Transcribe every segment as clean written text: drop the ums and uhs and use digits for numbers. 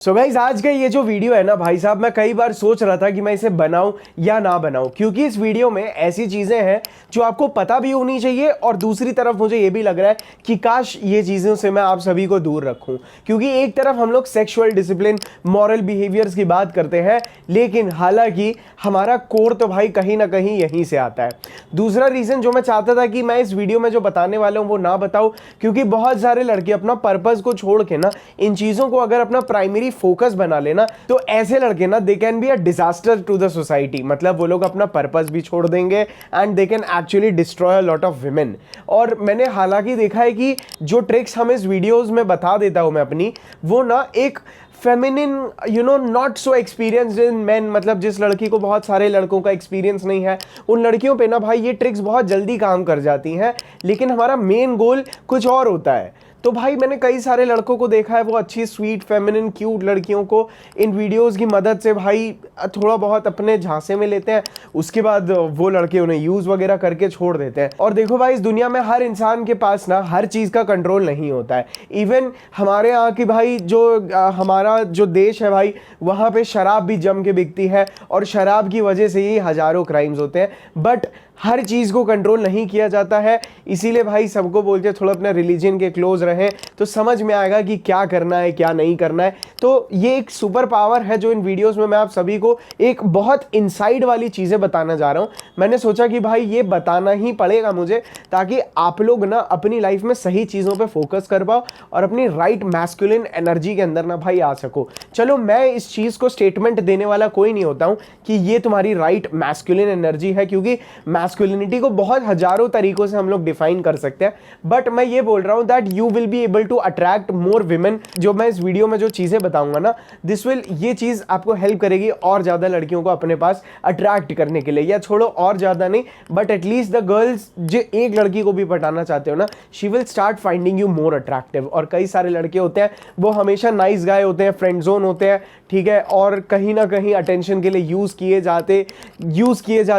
So guys आज का ये जो वीडियो है ना भाई साहब, मैं कई बार सोच रहा था कि मैं इसे बनाऊं या ना बनाऊं, क्योंकि इस वीडियो में ऐसी चीजें हैं जो आपको पता भी होनी चाहिए और दूसरी तरफ मुझे ये भी लग रहा है कि काश ये चीज़ों से मैं आप सभी को दूर रखूं। क्योंकि एक तरफ हम लोग सेक्सुअल डिसिप्लिन, मॉरल बिहेवियर्स की बात करते हैं, लेकिन हालांकि हमारा कोर तो भाई कहीं ना कहीं यहीं से आता है। दूसरा रीज़न जो मैं चाहता था कि मैं इस वीडियो में जो बताने वाला हूँ वो ना बताऊँ, क्योंकि बहुत सारे लड़के अपना पर्पज़ को छोड़ के ना इन चीज़ों को अगर अपना प्राइमरी फोकस बना लेना तो ऐसे लड़के ना they can be a disaster to the society. मतलब वो लोग अपना पर्पस भी छोड़ देंगे and they can actually destroy a lot of women. और मैंने हालांकि देखा है कि जो ट्रिक्स हम इस वीडियोस में बता देता हूं मैं अपनी, वो ना एक feminine not so experienced in man, मतलब जिस लड़की को बहुत सारे लड़कों का एक्सपीरियंस नहीं है, उन लड़कियों पे ना भाई ये ट्रिक्स बहुत जल्दी काम कर जाती हैं। लेकिन हमारा मेन गोल कुछ और होता है। तो भाई मैंने कई सारे लड़कों को देखा है, वो अच्छी स्वीट फेमिनिन क्यूट लड़कियों को इन वीडियोस की मदद से भाई थोड़ा बहुत अपने झांसे में लेते हैं, उसके बाद वो लड़के उन्हें यूज़ वगैरह करके छोड़ देते हैं। और देखो भाई, इस दुनिया में हर इंसान के पास ना हर चीज़ का कंट्रोल नहीं होता है। इवन हमारे यहाँ की भाई जो हमारा जो देश है भाई, वहाँ पे शराब भी जम के बिकती है और शराब की वजह से ही हज़ारों क्राइम्स होते हैं। बट हर चीज़ को कंट्रोल नहीं किया जाता है, इसीलिए भाई सबको बोलते हैं थोड़ा अपने रिलीजन के क्लोज रहें तो समझ में आएगा कि क्या करना है क्या नहीं करना है। तो ये एक सुपर पावर है जो इन वीडियोस में मैं आप सभी को एक बहुत इनसाइड वाली चीज़ें बताना जा रहा हूँ। मैंने सोचा कि भाई ये बताना ही पड़ेगा मुझे, ताकि आप लोग ना अपनी लाइफ में सही चीज़ों पर फोकस कर पाओ और अपनी राइट मैस्कुलिन एनर्जी के अंदर ना भाई आ सको। चलो, मैं इस चीज़ को स्टेटमेंट देने वाला कोई नहीं होता हूँ कि ये तुम्हारी राइट मैस्कुलिन एनर्जी है, क्योंकि मैस्कुलिनिटी को बहुत हजारों तरीकों से हम लोग डिफाइन कर सकते हैं। बट मैं ये बोल रहा हूं that you will be able to attract more women. जो मैं इस वीडियो में जो चीजें बताऊंगा ना, दिस विल, ये चीज आपको हेल्प करेगी और ज्यादा लड़कियों को अपने पास अट्रैक्ट करने के लिए। या छोड़ो और ज्यादा नहीं, बट एटलीस्ट द गर्ल्स जो एक लड़की को भी पटाना चाहते हो ना, she will start finding you more attractive. और कई सारे लड़के होते हैं वो हमेशा नाइस गाय होते हैं, फ्रेंड जोन होते हैं, ठीक है, और कहीं ना कहीं अटेंशन के लिए यूज किए जाते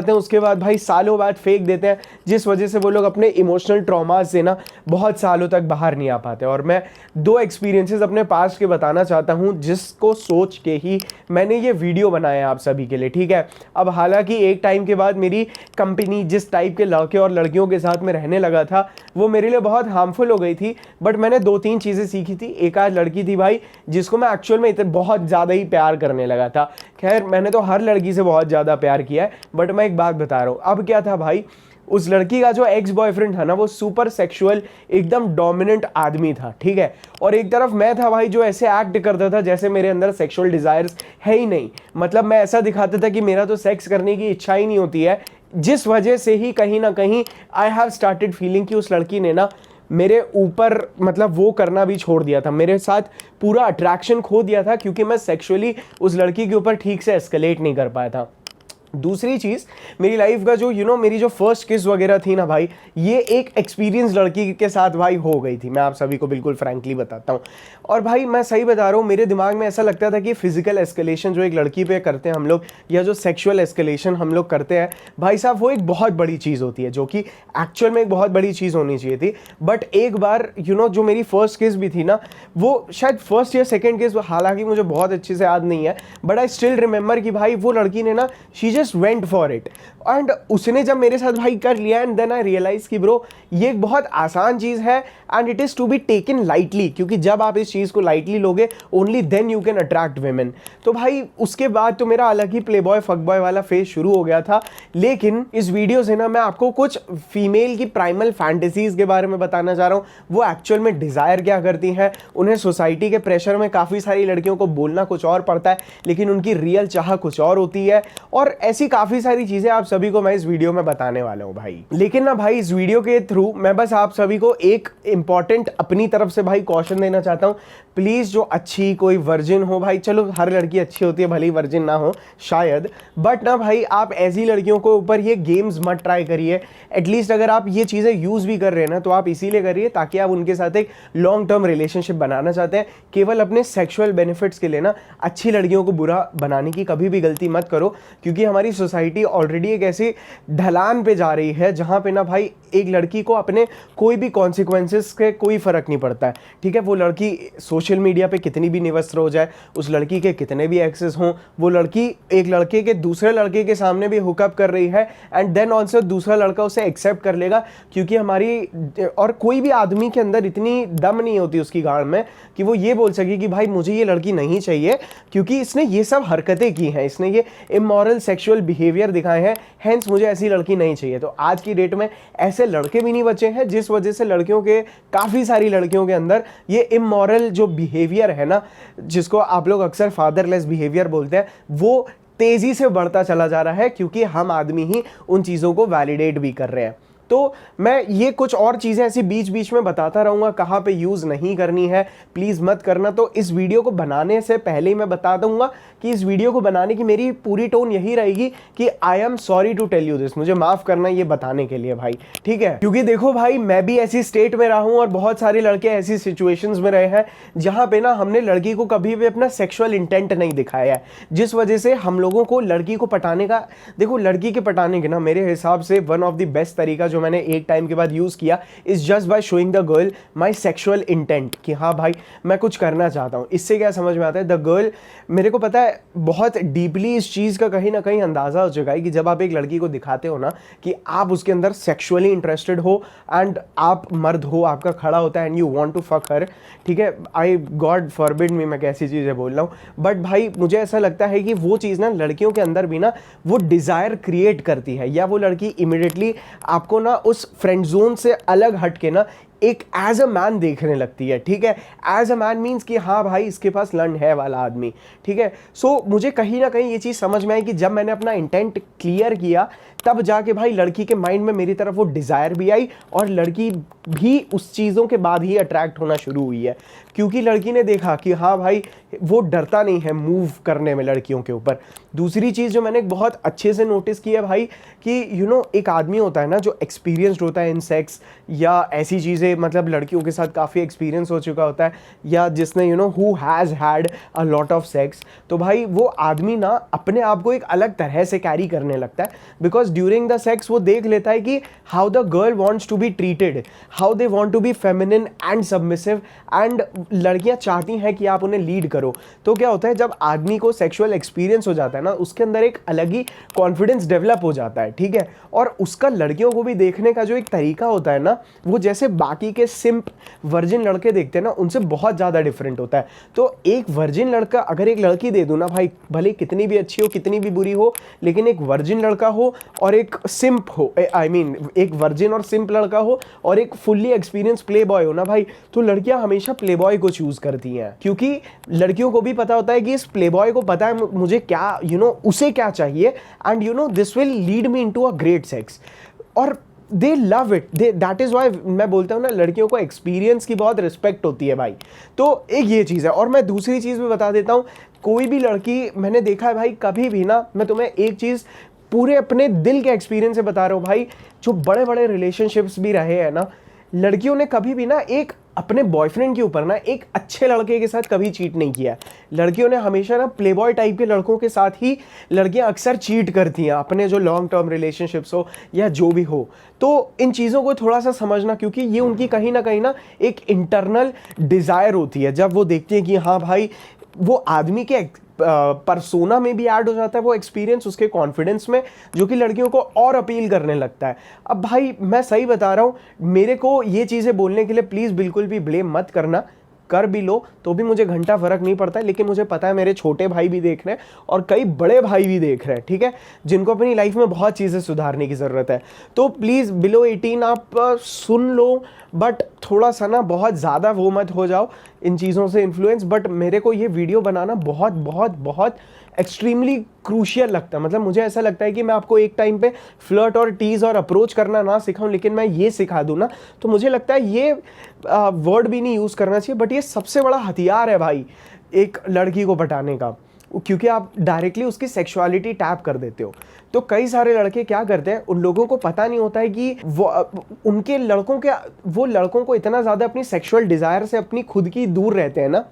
हैं, उसके बाद भाई सालों बाद फेंक देते हैं, जिस वजह से वो लोग अपने इमोशनल ट्रॉमा से ना बहुत सालों तक बाहर नहीं आ पाते। और मैं दो एक्सपीरियंसेस अपने पास्ट के बताना चाहता हूं, जिसको सोच के ही मैंने ये वीडियो बनाया आप सभी के लिए, ठीक है। अब हालांकि एक टाइम के बाद मेरी कंपनी जिस टाइप के लड़के और लड़कियों के साथ में रहने लगा था वो मेरे लिए बहुत हार्मफुल हो गई थी। बट मैंने दो तीन चीज़ें सीखी थी। एक आध लड़की थी भाई जिसको मैं एक्चुअल में इतने बहुत ज़्यादा ही प्यार करने लगा था। खैर, मैंने तो हर लड़की से बहुत ज़्यादा प्यार किया है, बट मैं एक बात बता रहा हूँ। अब क्या था भाई, उस लड़की का जो एक्स बॉयफ्रेंड था ना, वो सुपर सेक्सुअल एकदम डोमिनेंट आदमी था, ठीक है। और एक तरफ मैं था भाई जो ऐसे एक्ट करता था जैसे मेरे अंदर सेक्सुअल डिजायर्स है ही नहीं। मतलब मैं ऐसा दिखाता था कि मेरा तो सेक्स करने की इच्छा ही नहीं होती है, जिस वजह से ही कहीं ना कहीं आई हैव स्टार्टेड फीलिंग कि उस लड़की ने ना मेरे ऊपर मतलब वो करना भी छोड़ दिया था, मेरे साथ पूरा अट्रैक्शन खो दिया था, क्योंकि मैं सेक्सुअली उस लड़की के ऊपर ठीक से एस्केलेट नहीं कर पाया था। दूसरी चीज़, मेरी लाइफ का जो मेरी जो फर्स्ट किस वगैरह थी ना भाई, ये एक एक्सपीरियंस लड़की के साथ भाई हो गई थी। मैं आप सभी को बिल्कुल फ्रैंकली बताता हूँ। और भाई मैं सही बता रहा हूँ, मेरे दिमाग में ऐसा लगता था कि फिजिकल एस्केलेशन जो एक लड़की पे करते हैं हम लोग, या जो सेक्सुअल एस्केलेशन हम लोग करते हैं भाई साहब, वो एक बहुत बड़ी चीज़ होती है, जो कि एक्चुअल में एक बहुत बड़ी चीज़ होनी चाहिए थी। बट एक बार जो मेरी फर्स्ट किस भी थी ना, वो शायद फर्स्ट या सेकेंड किस, हालांकि मुझे बहुत अच्छे से याद नहीं है, बट आई स्टिल रिमेंबर कि भाई वो लड़की ने ना she just went for it. And उसने जब मेरे साथ भाई कर लिया, एंड देन आई रियलाइज कि ब्रो ये एक बहुत आसान चीज़ है and it is to be taken lightly, क्योंकि जब आप इस चीज़ को लाइटली लोगे only then you can attract women. तो भाई उसके बाद तो मेरा अलग ही प्ले बॉय फक बॉय वाला फेज शुरू हो गया था। लेकिन इस वीडियो से ना मैं आपको कुछ फीमेल की प्राइमल फैंटेसीज के बारे में बताना चाह रहा हूँ। वो एक्चुअल में डिज़ायर क्या करती हैं, उन्हें सोसाइटी के प्रेशर में काफ़ी सारी लड़कियों को बोलना कुछ और पड़ता है, लेकिन उनकी रियल चाह कुछ और होती है। और ऐसी काफ़ी सारी चीज़ें आप सभी को मैं इस वीडियो में बताने वाला हूँ भाई। लेकिन ना भाई इस वीडियो के थ्रू मैं बस आप सभी को एक इंपॉर्टेंट अपनी तरफ से भाई कॉशन देना चाहता हूँ। प्लीज़ जो अच्छी कोई वर्जिन हो भाई, चलो हर लड़की अच्छी होती है भले ही वर्जिन ना हो शायद, बट ना भाई आप ऐसी लड़कियों को ऊपर ये गेम्स मत ट्राई करिए। एटलीस्ट अगर आप ये चीज़ें यूज़ भी कर रहे हैं ना, तो आप इसीलिए करिए ताकि आप उनके साथ एक लॉन्ग टर्म रिलेशनशिप बनाना चाहते हैं। केवल अपने सेक्सुअल बेनिफिट्स के लिए ना अच्छी लड़कियों को बुरा बनाने की कभी भी गलती मत करो, क्योंकि हमारी सोसाइटी ऑलरेडी एक ऐसी ढलान पे जा रही है जहाँ पे ना भाई एक लड़की को अपने कोई भी कॉन्सिक्वेंसेस के कोई फ़र्क नहीं पड़ता है, ठीक है। वो लड़की सोशल मीडिया पे कितनी भी निवस्त्र हो जाए, उस लड़की के कितने भी एक्सेस हों, वो लड़की एक लड़के के दूसरे लड़के के सामने भी हुकअप कर रही है एंड देन ऑल्सो दूसरा लड़का उसे एक्सेप्ट कर लेगा, क्योंकि हमारी और कोई भी आदमी के अंदर इतनी दम नहीं होती उसकी गाड़ में कि वो ये बोल सके कि भाई मुझे ये लड़की नहीं चाहिए क्योंकि इसने ये सब हरकतें की हैं, इसने ये इमोरल सेक्सुअल बिहेवियर दिखाए हैं, हेंस मुझे ऐसी लड़की नहीं चाहिए। तो आज की डेट में ऐसे लड़के भी नहीं बचे हैं, जिस वजह से लड़कियों के, काफ़ी सारी लड़कियों के अंदर ये इमोरल जो बिहेवियर है ना, जिसको आप लोग अक्सर फादरलेस बिहेवियर बोलते हैं, वो तेजी से बढ़ता चला जा रहा है, क्योंकि हम आदमी ही उन चीज़ों को वैलिडेट भी कर रहे हैं। तो मैं ये कुछ और चीज़ें ऐसी बीच बीच में बताता रहूँगा, कहाँ पे यूज़ नहीं करनी है, प्लीज़ मत करना। तो इस वीडियो को बनाने से पहले ही मैं बता दूंगा कि इस वीडियो को बनाने की मेरी पूरी टोन यही रहेगी कि I am sorry to tell you this, मुझे माफ़ करना ये बताने के लिए भाई, ठीक है। क्योंकि देखो भाई, मैं भी ऐसी स्टेट में रहा हूँ और बहुत सारे लड़के ऐसी सिचुएशंस में रहे हैं जहाँ पे ना हमने लड़की को कभी भी अपना सेक्सुअल इंटेंट नहीं दिखाया है, जिस वजह से हम लोगों को लड़की को पटाने का, देखो लड़की के पटाने के ना मेरे हिसाब से वन ऑफ द बेस्ट तरीका जो मैंने एक टाइम के बाद यूज किया is just by showing the girl my sexual intent, कि हाँ भाई मैं कुछ करना चाहता हूँ। इससे क्या समझ में आता है, द गर्ल, मेरे को पता है बहुत डीपली इस चीज़ का कहीं ना कहीं अंदाज़ा हो चुका है कि जब आप एक लड़की को दिखाते हो ना कि आप उसके अंदर सेक्सुअली इंटरेस्टेड हो एंड आप मर्द हो, आपका खड़ा होता है and you want to fuck her, ठीक है, आई गॉड फॉरबिड मी मैं कैसी चीज़ें बोल रहा हूँ, बट भाई मुझे ऐसा लगता है कि वो चीज़ ना लड़कियों के अंदर भी ना वो डिज़ायर क्रिएट करती है, या वो लड़की इमिडिएटली आपको ना उस फ्रेंड जोन से अलग हट के ना एक एज अ मैन देखने लगती है, ठीक है। एज अ मैन मीन्स कि हाँ भाई इसके पास लंड है वाला आदमी, ठीक है। सो मुझे कहीं ना कहीं ये चीज़ समझ में आई कि जब मैंने अपना इंटेंट क्लियर किया तब जाके भाई लड़की के माइंड में मेरी तरफ वो डिज़ायर भी आई और लड़की भी उस चीज़ों के बाद ही अट्रैक्ट होना शुरू हुई है, क्योंकि लड़की ने देखा कि हाँ भाई वो डरता नहीं है मूव करने में लड़कियों के ऊपर। दूसरी चीज़ जो मैंने बहुत अच्छे से नोटिस की है भाई कि यू नो एक आदमी होता है ना जो एक्सपीरियंस्ड होता है इन सेक्स या ऐसी चीज़ें, मतलब लड़कियों के साथ काफ़ी एक्सपीरियंस हो चुका होता है, या जिसने you know who has had a lot of sex, तो भाई वो आदमी ना अपने आप को एक अलग तरह से कैरी करने लगता है, बिकॉज ड्यूरिंग द सेक्स वो देख लेता है कि how the girl wants to be treated, how they want to be feminine and submissive, and लड़कियां चाहती हैं कि आप उन्हें लीड करो। तो क्या होता है, जब आदमी को सेक्सुअल एक्सपीरियंस हो जाता है ना, उसके अंदर एक अलग ही कॉन्फिडेंस डेवलप हो जाता है, ठीक है। और उसका लड़कियों को भी देखने का जो एक तरीका होता है ना, वो जैसे बाकी के सिंप वर्जिन लड़के देखते हैं ना, उनसे बहुत ज़्यादा डिफरेंट होता है। तो एक वर्जिन लड़का अगर एक लड़की दे दूँ ना भाई, भले कितनी भी अच्छी हो कितनी भी बुरी हो, लेकिन एक वर्जिन लड़का हो और एक सिंप हो, आई मीन एक वर्जिन और सिंप लड़का हो और एक फुल्ली एक्सपीरियंस प्ले बॉय हो ना भाई, तो लड़कियां हमेशा प्ले बॉय को चूज करती हैं, क्योंकि लड़कियों को भी पता होता है कि इस प्ले बॉय को पता है मुझे क्या यू नो उसे क्या चाहिए, and you know this will lead me into a great sex, और they love it, that is why मैं बोलता हूँ ना लड़कियों को एक्सपीरियंस की बहुत रिस्पेक्ट होती है भाई। तो एक ये चीज़ है, और मैं दूसरी चीज़ भी बता देता हूँ, कोई भी लड़की मैंने देखा है भाई, कभी भी ना, मैं तुम्हें एक चीज़ पूरे अपने दिल के एक्सपीरियंस से बता रहा हूँ भाई, जो बड़े बड़े रिलेशनशिप्स भी रहे हैं ना, लड़कियों ने कभी भी ना एक अपने बॉयफ्रेंड के ऊपर ना एक अच्छे लड़के के साथ कभी चीट नहीं किया। लड़कियों ने हमेशा ना प्लेबॉय टाइप के लड़कों के साथ ही लड़कियां अक्सर चीट करती हैं, अपने जो लॉन्ग टर्म रिलेशनशिप्स हो या जो भी हो। तो इन चीज़ों को थोड़ा सा समझना, क्योंकि ये उनकी कहीं ना एक इंटरनल डिज़ायर होती है, जब वो देखती हैं कि हाँ भाई वो आदमी के परसोना में भी ऐड हो जाता है वो एक्सपीरियंस उसके कॉन्फिडेंस में, जो कि लड़कियों को और अपील करने लगता है। अब भाई मैं सही बता रहा हूँ, मेरे को ये चीज़ें बोलने के लिए प्लीज़ बिल्कुल भी ब्लेम मत करना, कर भी लो तो भी मुझे घंटा फर्क नहीं पड़ता है, लेकिन मुझे पता है मेरे छोटे भाई भी देख रहे हैं और कई बड़े भाई भी देख रहे हैं, ठीक है, जिनको अपनी लाइफ में बहुत चीज़ें सुधारने की ज़रूरत है। तो प्लीज़ बिलो 18 आप सुन लो, बट थोड़ा सा ना बहुत ज़्यादा वो मत हो जाओ इन चीज़ों से इन्फ्लुएंस। बट मेरे को ये वीडियो बनाना बहुत बहुत बहुत एक्सट्रीमली क्रूशियल लगता है, मतलब मुझे ऐसा लगता है कि मैं आपको एक टाइम पे फ्लर्ट और टीज़ और अप्रोच करना ना सिखाऊं, लेकिन मैं ये सिखा दूं ना, तो मुझे लगता है ये वर्ड भी नहीं यूज़ करना चाहिए, बट ये सबसे बड़ा हथियार है भाई एक लड़की को पटाने का, क्योंकि आप डायरेक्टली उसकी सेक्सुअलिटी टैप कर देते हो। तो कई सारे लड़के क्या करते हैं, उन लोगों को पता नहीं होता है कि वो उनके लड़कों के वो लड़कों को इतना ज़्यादा अपनी सेक्सुअल डिज़ायर से अपनी खुद की दूर रहते हैं ना,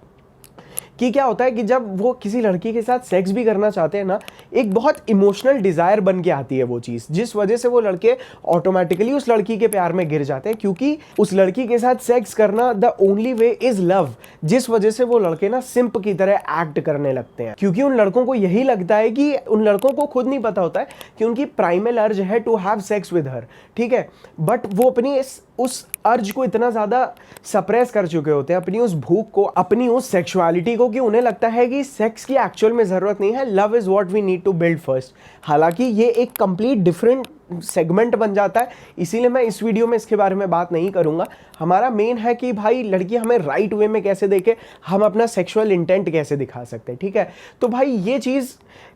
कि क्या होता है कि जब वो किसी लड़की के साथ सेक्स भी करना चाहते हैं ना, एक बहुत इमोशनल डिज़ायर बन के आती है वो चीज़, जिस वजह से वो लड़के ऑटोमेटिकली उस लड़की के प्यार में गिर जाते हैं, क्योंकि उस लड़की के साथ सेक्स करना the only way is love, जिस वजह से वो लड़के ना सिंप की तरह एक्ट करने लगते हैं। क्योंकि उन लड़कों को यही लगता है कि उन लड़कों को खुद नहीं पता होता है कि उनकी प्राइमल अर्ज है to have sex with her, ठीक है, बट वो अपनी उस अर्ज को इतना ज़्यादा सप्रेस कर चुके होते हैं, अपनी उस भूख को, अपनी उस सेक्सुअलिटी को, कि उन्हें लगता है कि सेक्स की एक्चुअल में ज़रूरत नहीं है, love is what we need to build first. हालांकि ये एक कंप्लीट डिफरेंट सेगमेंट बन जाता है, इसीलिए मैं इस वीडियो में इसके बारे में बात नहीं करूंगा। हमारा मेन है कि भाई लड़की हमें राइट वे में कैसे देखे, हम अपना सेक्सुअल इंटेंट कैसे दिखा सकते हैं, ठीक है। तो भाई ये चीज़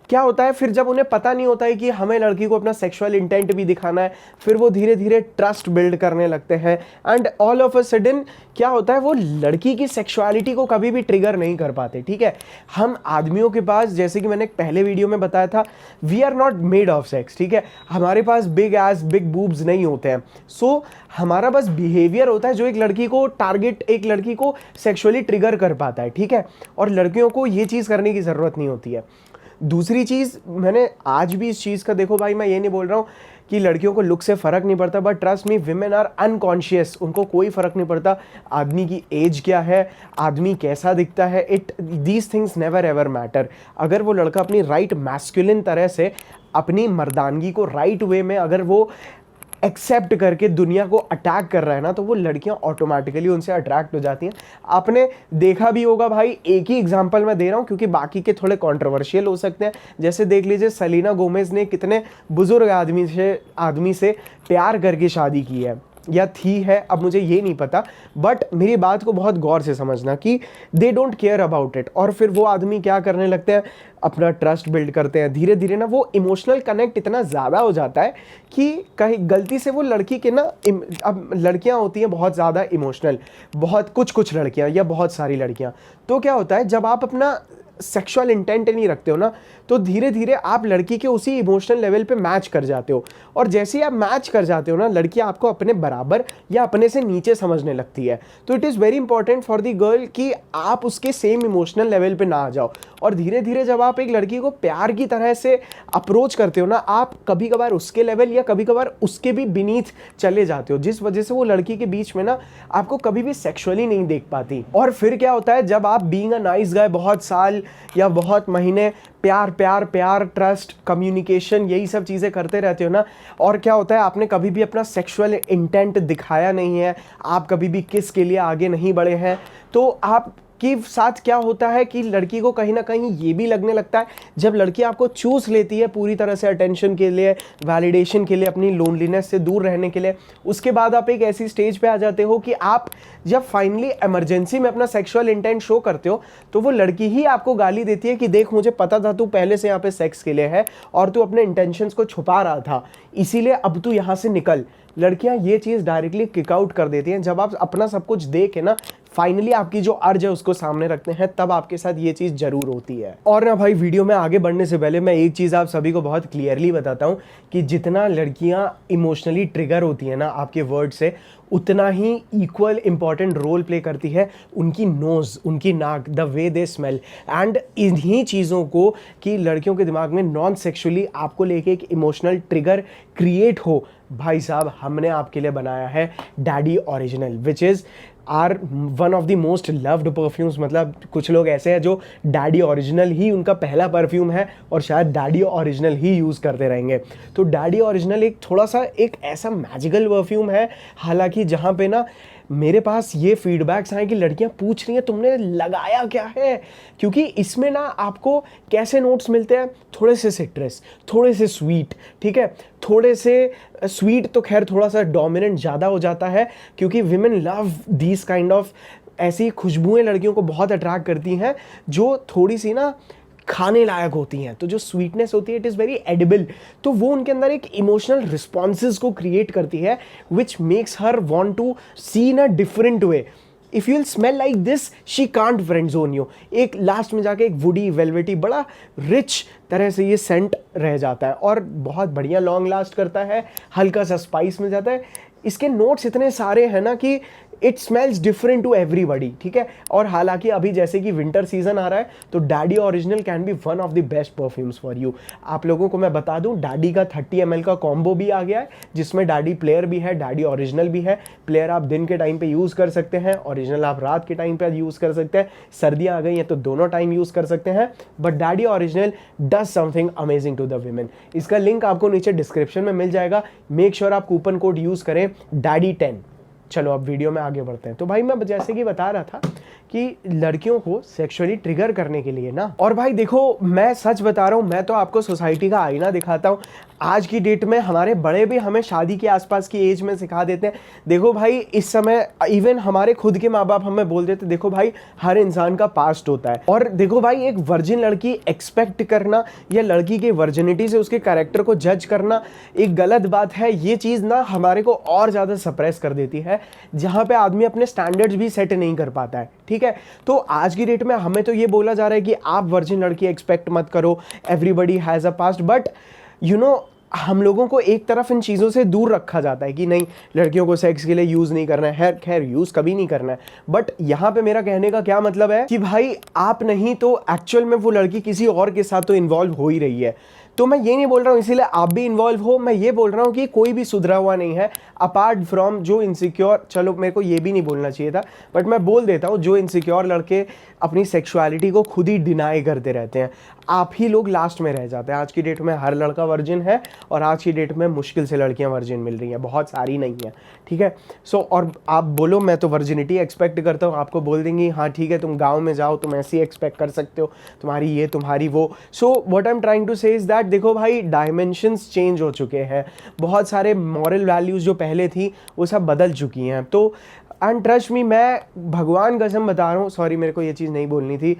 क्या होता है फिर जब उन्हें पता नहीं होता है कि हमें लड़की को अपना सेक्सुअल इंटेंट भी दिखाना है, फिर वो धीरे धीरे ट्रस्ट बिल्ड करने लगते हैं, and all of a sudden क्या होता है, वो लड़की की सेक्सुअलिटी को कभी भी ट्रिगर नहीं कर पाते, ठीक है। हम आदमियों के पास, जैसे कि मैंने पहले वीडियो में बताया था, we are not made of sex, ठीक है, हमारे पास बिग एस बिग बूब्स नहीं होते हैं। सो हमारा बस बिहेवियर होता है जो एक लड़की को टारगेट, एक लड़की को सेक्सुअली ट्रिगर कर पाता है, ठीक है, और लड़कियों को ये चीज़ करने की ज़रूरत नहीं होती है। दूसरी चीज़, मैंने आज भी इस चीज़ का, देखो भाई मैं ये नहीं बोल रहा हूँ कि लड़कियों को लुक से फ़र्क नहीं पड़ता, but trust me, women are unconscious, उनको कोई फ़र्क नहीं पड़ता आदमी की एज क्या है, आदमी कैसा दिखता है, these things never ever matter. अगर वो लड़का अपनी राइट मैस्कुलिन तरह से अपनी मर्दानगी को राइट वे में अगर वो एक्सेप्ट करके दुनिया को अटैक कर रहा है ना, तो वो लड़कियां ऑटोमेटिकली उनसे अट्रैक्ट हो जाती हैं। आपने देखा भी होगा भाई, एक ही एग्जांपल मैं दे रहा हूं क्योंकि बाकी के थोड़े कंट्रोवर्शियल हो सकते हैं। जैसे देख लीजिए सेलेना गोमेज ने कितने बुजुर्ग आदमी से प्यार करके शादी की है, या थी है, अब मुझे ये नहीं पता, बट मेरी बात को बहुत गौर से समझना कि they don't care about it. और फिर वो आदमी क्या करने लगते हैं, अपना ट्रस्ट बिल्ड करते हैं, धीरे धीरे ना वो इमोशनल कनेक्ट इतना ज़्यादा हो जाता है कि कहीं गलती से वो लड़की के ना, अब लड़कियां होती हैं बहुत ज़्यादा इमोशनल, बहुत कुछ लड़कियां या बहुत सारी लड़कियां, तो क्या होता है जब आप अपना सेक्सुअल इंटेंट नहीं रखते हो ना, तो धीरे धीरे आप लड़की के उसी इमोशनल लेवल पे मैच कर जाते हो, और जैसे ही आप मैच कर जाते हो ना, लड़की आपको अपने बराबर या अपने से नीचे समझने लगती है। तो it is very important for the girl कि आप उसके सेम इमोशनल लेवल पे ना आ जाओ, और धीरे धीरे जब आप एक लड़की को प्यार की तरह से अप्रोच करते हो ना, आप कभी कभार उसके लेवल या कभी कभार उसके भी बीनीथ चले जाते हो, जिस वजह से वो लड़की के बीच में ना आपको कभी भी सेक्सुअली नहीं देख पाती। और फिर क्या होता है, जब आप बीइंग अ नाइस गाय बहुत साल या बहुत महीने प्यार प्यार प्यार, ट्रस्ट, कम्युनिकेशन, यही सब चीज़ें करते रहते हो ना, और क्या होता है आपने कभी भी अपना सेक्सुअल इंटेंट दिखाया नहीं है, आप कभी भी किस के लिए आगे नहीं बढ़े हैं, तो आप के साथ क्या होता है कि लड़की को कहीं ना कहीं ये भी लगने लगता है, जब लड़की आपको चूस लेती है पूरी तरह से अटेंशन के लिए, वैलिडेशन के लिए, अपनी लोनलीनेस से दूर रहने के लिए, उसके बाद आप एक ऐसी स्टेज पे आ जाते हो कि आप जब फाइनली इमरजेंसी में अपना सेक्सुअल इंटेंट शो करते हो, तो वो लड़की ही आपको गाली देती है कि देख मुझे पता था तू पहले से यहाँ पे सेक्स के लिए है और तू अपने इंटेंशंस को छुपा रहा था, इसीलिए अब तू यहाँ से निकल। लड़कियां ये चीज़ डायरेक्टली किक आउट कर देती हैं। जब आप अपना सब कुछ देख के ना फाइनली आपकी जो अर्ज है उसको सामने रखते हैं, तब आपके साथ ये चीज़ जरूर होती है। और ना भाई, वीडियो में आगे बढ़ने से पहले मैं एक चीज़ आप सभी को बहुत क्लियरली बताता हूँ कि जितना लड़कियाँ इमोशनली ट्रिगर होती हैं ना आपके वर्ड से, उतना ही इक्वल इंपॉर्टेंट रोल प्ले करती है उनकी नोज़, उनकी नाक, the way they smell. And इन्हीं चीज़ों को कि लड़कियों के दिमाग में नॉन सेक्सुअली आपको लेके एक इमोशनल ट्रिगर क्रिएट हो, भाई साहब हमने आपके लिए बनाया है daddy original, which is our one of the most loved perfumes. मतलब कुछ लोग ऐसे हैं जो डैडी ओरिजिनल ही उनका पहला परफ्यूम है और शायद डैडी ओरिजिनल ही यूज़ करते रहेंगे। तो डैडी ओरिजिनल एक थोड़ा सा एक ऐसा मैजिकल परफ्यूम है, हालांकि जहाँ पे ना मेरे पास ये फीडबैक्स आए कि लड़कियां पूछ रही हैं तुमने लगाया क्या है, क्योंकि इसमें ना आपको कैसे नोट्स मिलते हैं, थोड़े से सिट्रस, थोड़े से स्वीट, ठीक है, थोड़े से स्वीट तो खैर थोड़ा सा डोमिनेंट ज़्यादा हो जाता है, क्योंकि women love these kind of, ऐसी खुशबुएं लड़कियों को बहुत अट्रैक्ट करती हैं जो थोड़ी सी ना खाने लायक होती हैं। तो जो स्वीटनेस होती है इट इज़ वेरी एडिबल, तो वो उनके अंदर एक इमोशनल रिस्पॉन्सेज को क्रिएट करती है which makes her want to see in a different way. If you will smell like this she can't friend zone you. एक लास्ट में जाके एक वुडी वेलवेटी बड़ा रिच तरह से ये सेंट रह जाता है और बहुत बढ़िया लॉन्ग लास्ट करता है, हल्का सा स्पाइस मिल जाता है। इसके नोट्स इतने सारे हैं ना कि it smells different to everybody, ठीक है। और हालांकि अभी जैसे कि विंटर सीजन आ रहा है तो daddy original can be one of the best perfumes for you. आप लोगों को मैं बता दूं, डैडी का 30 ml का कॉम्बो भी आ गया है, जिसमें डैडी प्लेयर भी है, डैडी ओरिजिनल भी है। प्लेयर आप दिन के टाइम पे यूज कर सकते हैं, ओरिजिनल आप रात के टाइम पे यूज कर सकते हैं। सर्दियां आ गई हैं तो दोनों टाइम यूज कर सकते हैं, but daddy original does something amazing to the women. इसका लिंक आपको नीचे डिस्क्रिप्शन में मिल जाएगा। मेक श्योर आप कूपन कोड यूज करें daddy10। चलो अब वीडियो में आगे बढ़ते हैं। तो भाई मैं जैसे कि बता रहा था कि लड़कियों को सेक्सुअली ट्रिगर करने के लिए ना, और भाई देखो मैं सच बता रहा हूँ, मैं तो आपको सोसाइटी का आईना दिखाता हूँ। आज की डेट में हमारे बड़े भी हमें शादी के आसपास की एज में सिखा देते हैं। देखो भाई इस समय इवन हमारे खुद के माँ बाप हमें बोल देते, देखो भाई हर इंसान का पास्ट होता है। और देखो भाई एक वर्जिन लड़की एक्सपेक्ट करना या लड़की की वर्जिनिटी से उसके कैरेक्टर को जज करना एक गलत बात है। ये चीज़ ना हमारे को और ज़्यादा सप्रेस कर देती है, जहाँ पे आदमी अपने स्टैंडर्ड्स भी सेट नहीं कर पाता है, ठीक है। तो आज की डेट में हमें तो ये बोला जा रहा है कि आप वर्जिन लड़की एक्सपेक्ट मत करो, everybody has a past, but you know हम लोगों को एक तरफ इन चीज़ों से दूर रखा जाता है कि नहीं लड़कियों को सेक्स के लिए यूज़ नहीं करना है। खैर यूज़ कभी नहीं करना है, बट यहाँ पे मेरा कहने का क्या मतलब है कि भाई आप नहीं तो एक्चुअल में वो लड़की किसी और के साथ तो इन्वॉल्व हो ही रही है। तो मैं ये नहीं बोल रहा हूँ इसीलिए आप भी इन्वॉल्व हो, मैं ये बोल रहा हूँ कि कोई भी सुधरा हुआ नहीं है अपार्ट फ्रॉम जो इनसिक्योर, चलो मेरे को ये भी नहीं बोलना चाहिए था बट मैं बोल देता हूँ, जो इनसिक्योर लड़के अपनी सेक्सुअलिटी को खुद ही डिनाई करते रहते हैं, आप ही लोग लास्ट में रह जाते हैं। आज की डेट में हर लड़का वर्जिन है और आज की डेट में मुश्किल से लड़कियां वर्जिन मिल रही हैं, बहुत सारी नहीं है, ठीक है। सो और आप बोलो मैं तो वर्जिनिटी एक्सपेक्ट करता हूँ, आपको बोल देंगी हाँ ठीक है तुम गाँव में जाओ तुम ऐसी एक्सपेक्ट कर सकते हो, तुम्हारी ये तुम्हारी वो। So what I am trying to say is that देखो भाई डायमेंशंस चेंज हो चुके हैं, बहुत सारे मॉरल वैल्यूज़ जो पहले थी वो सब बदल चुकी हैं। तो एंड ट्रस्ट मी, मैं भगवान कसम बता रहा हूँ, सॉरी मेरे को ये चीज़ नहीं बोलनी थी,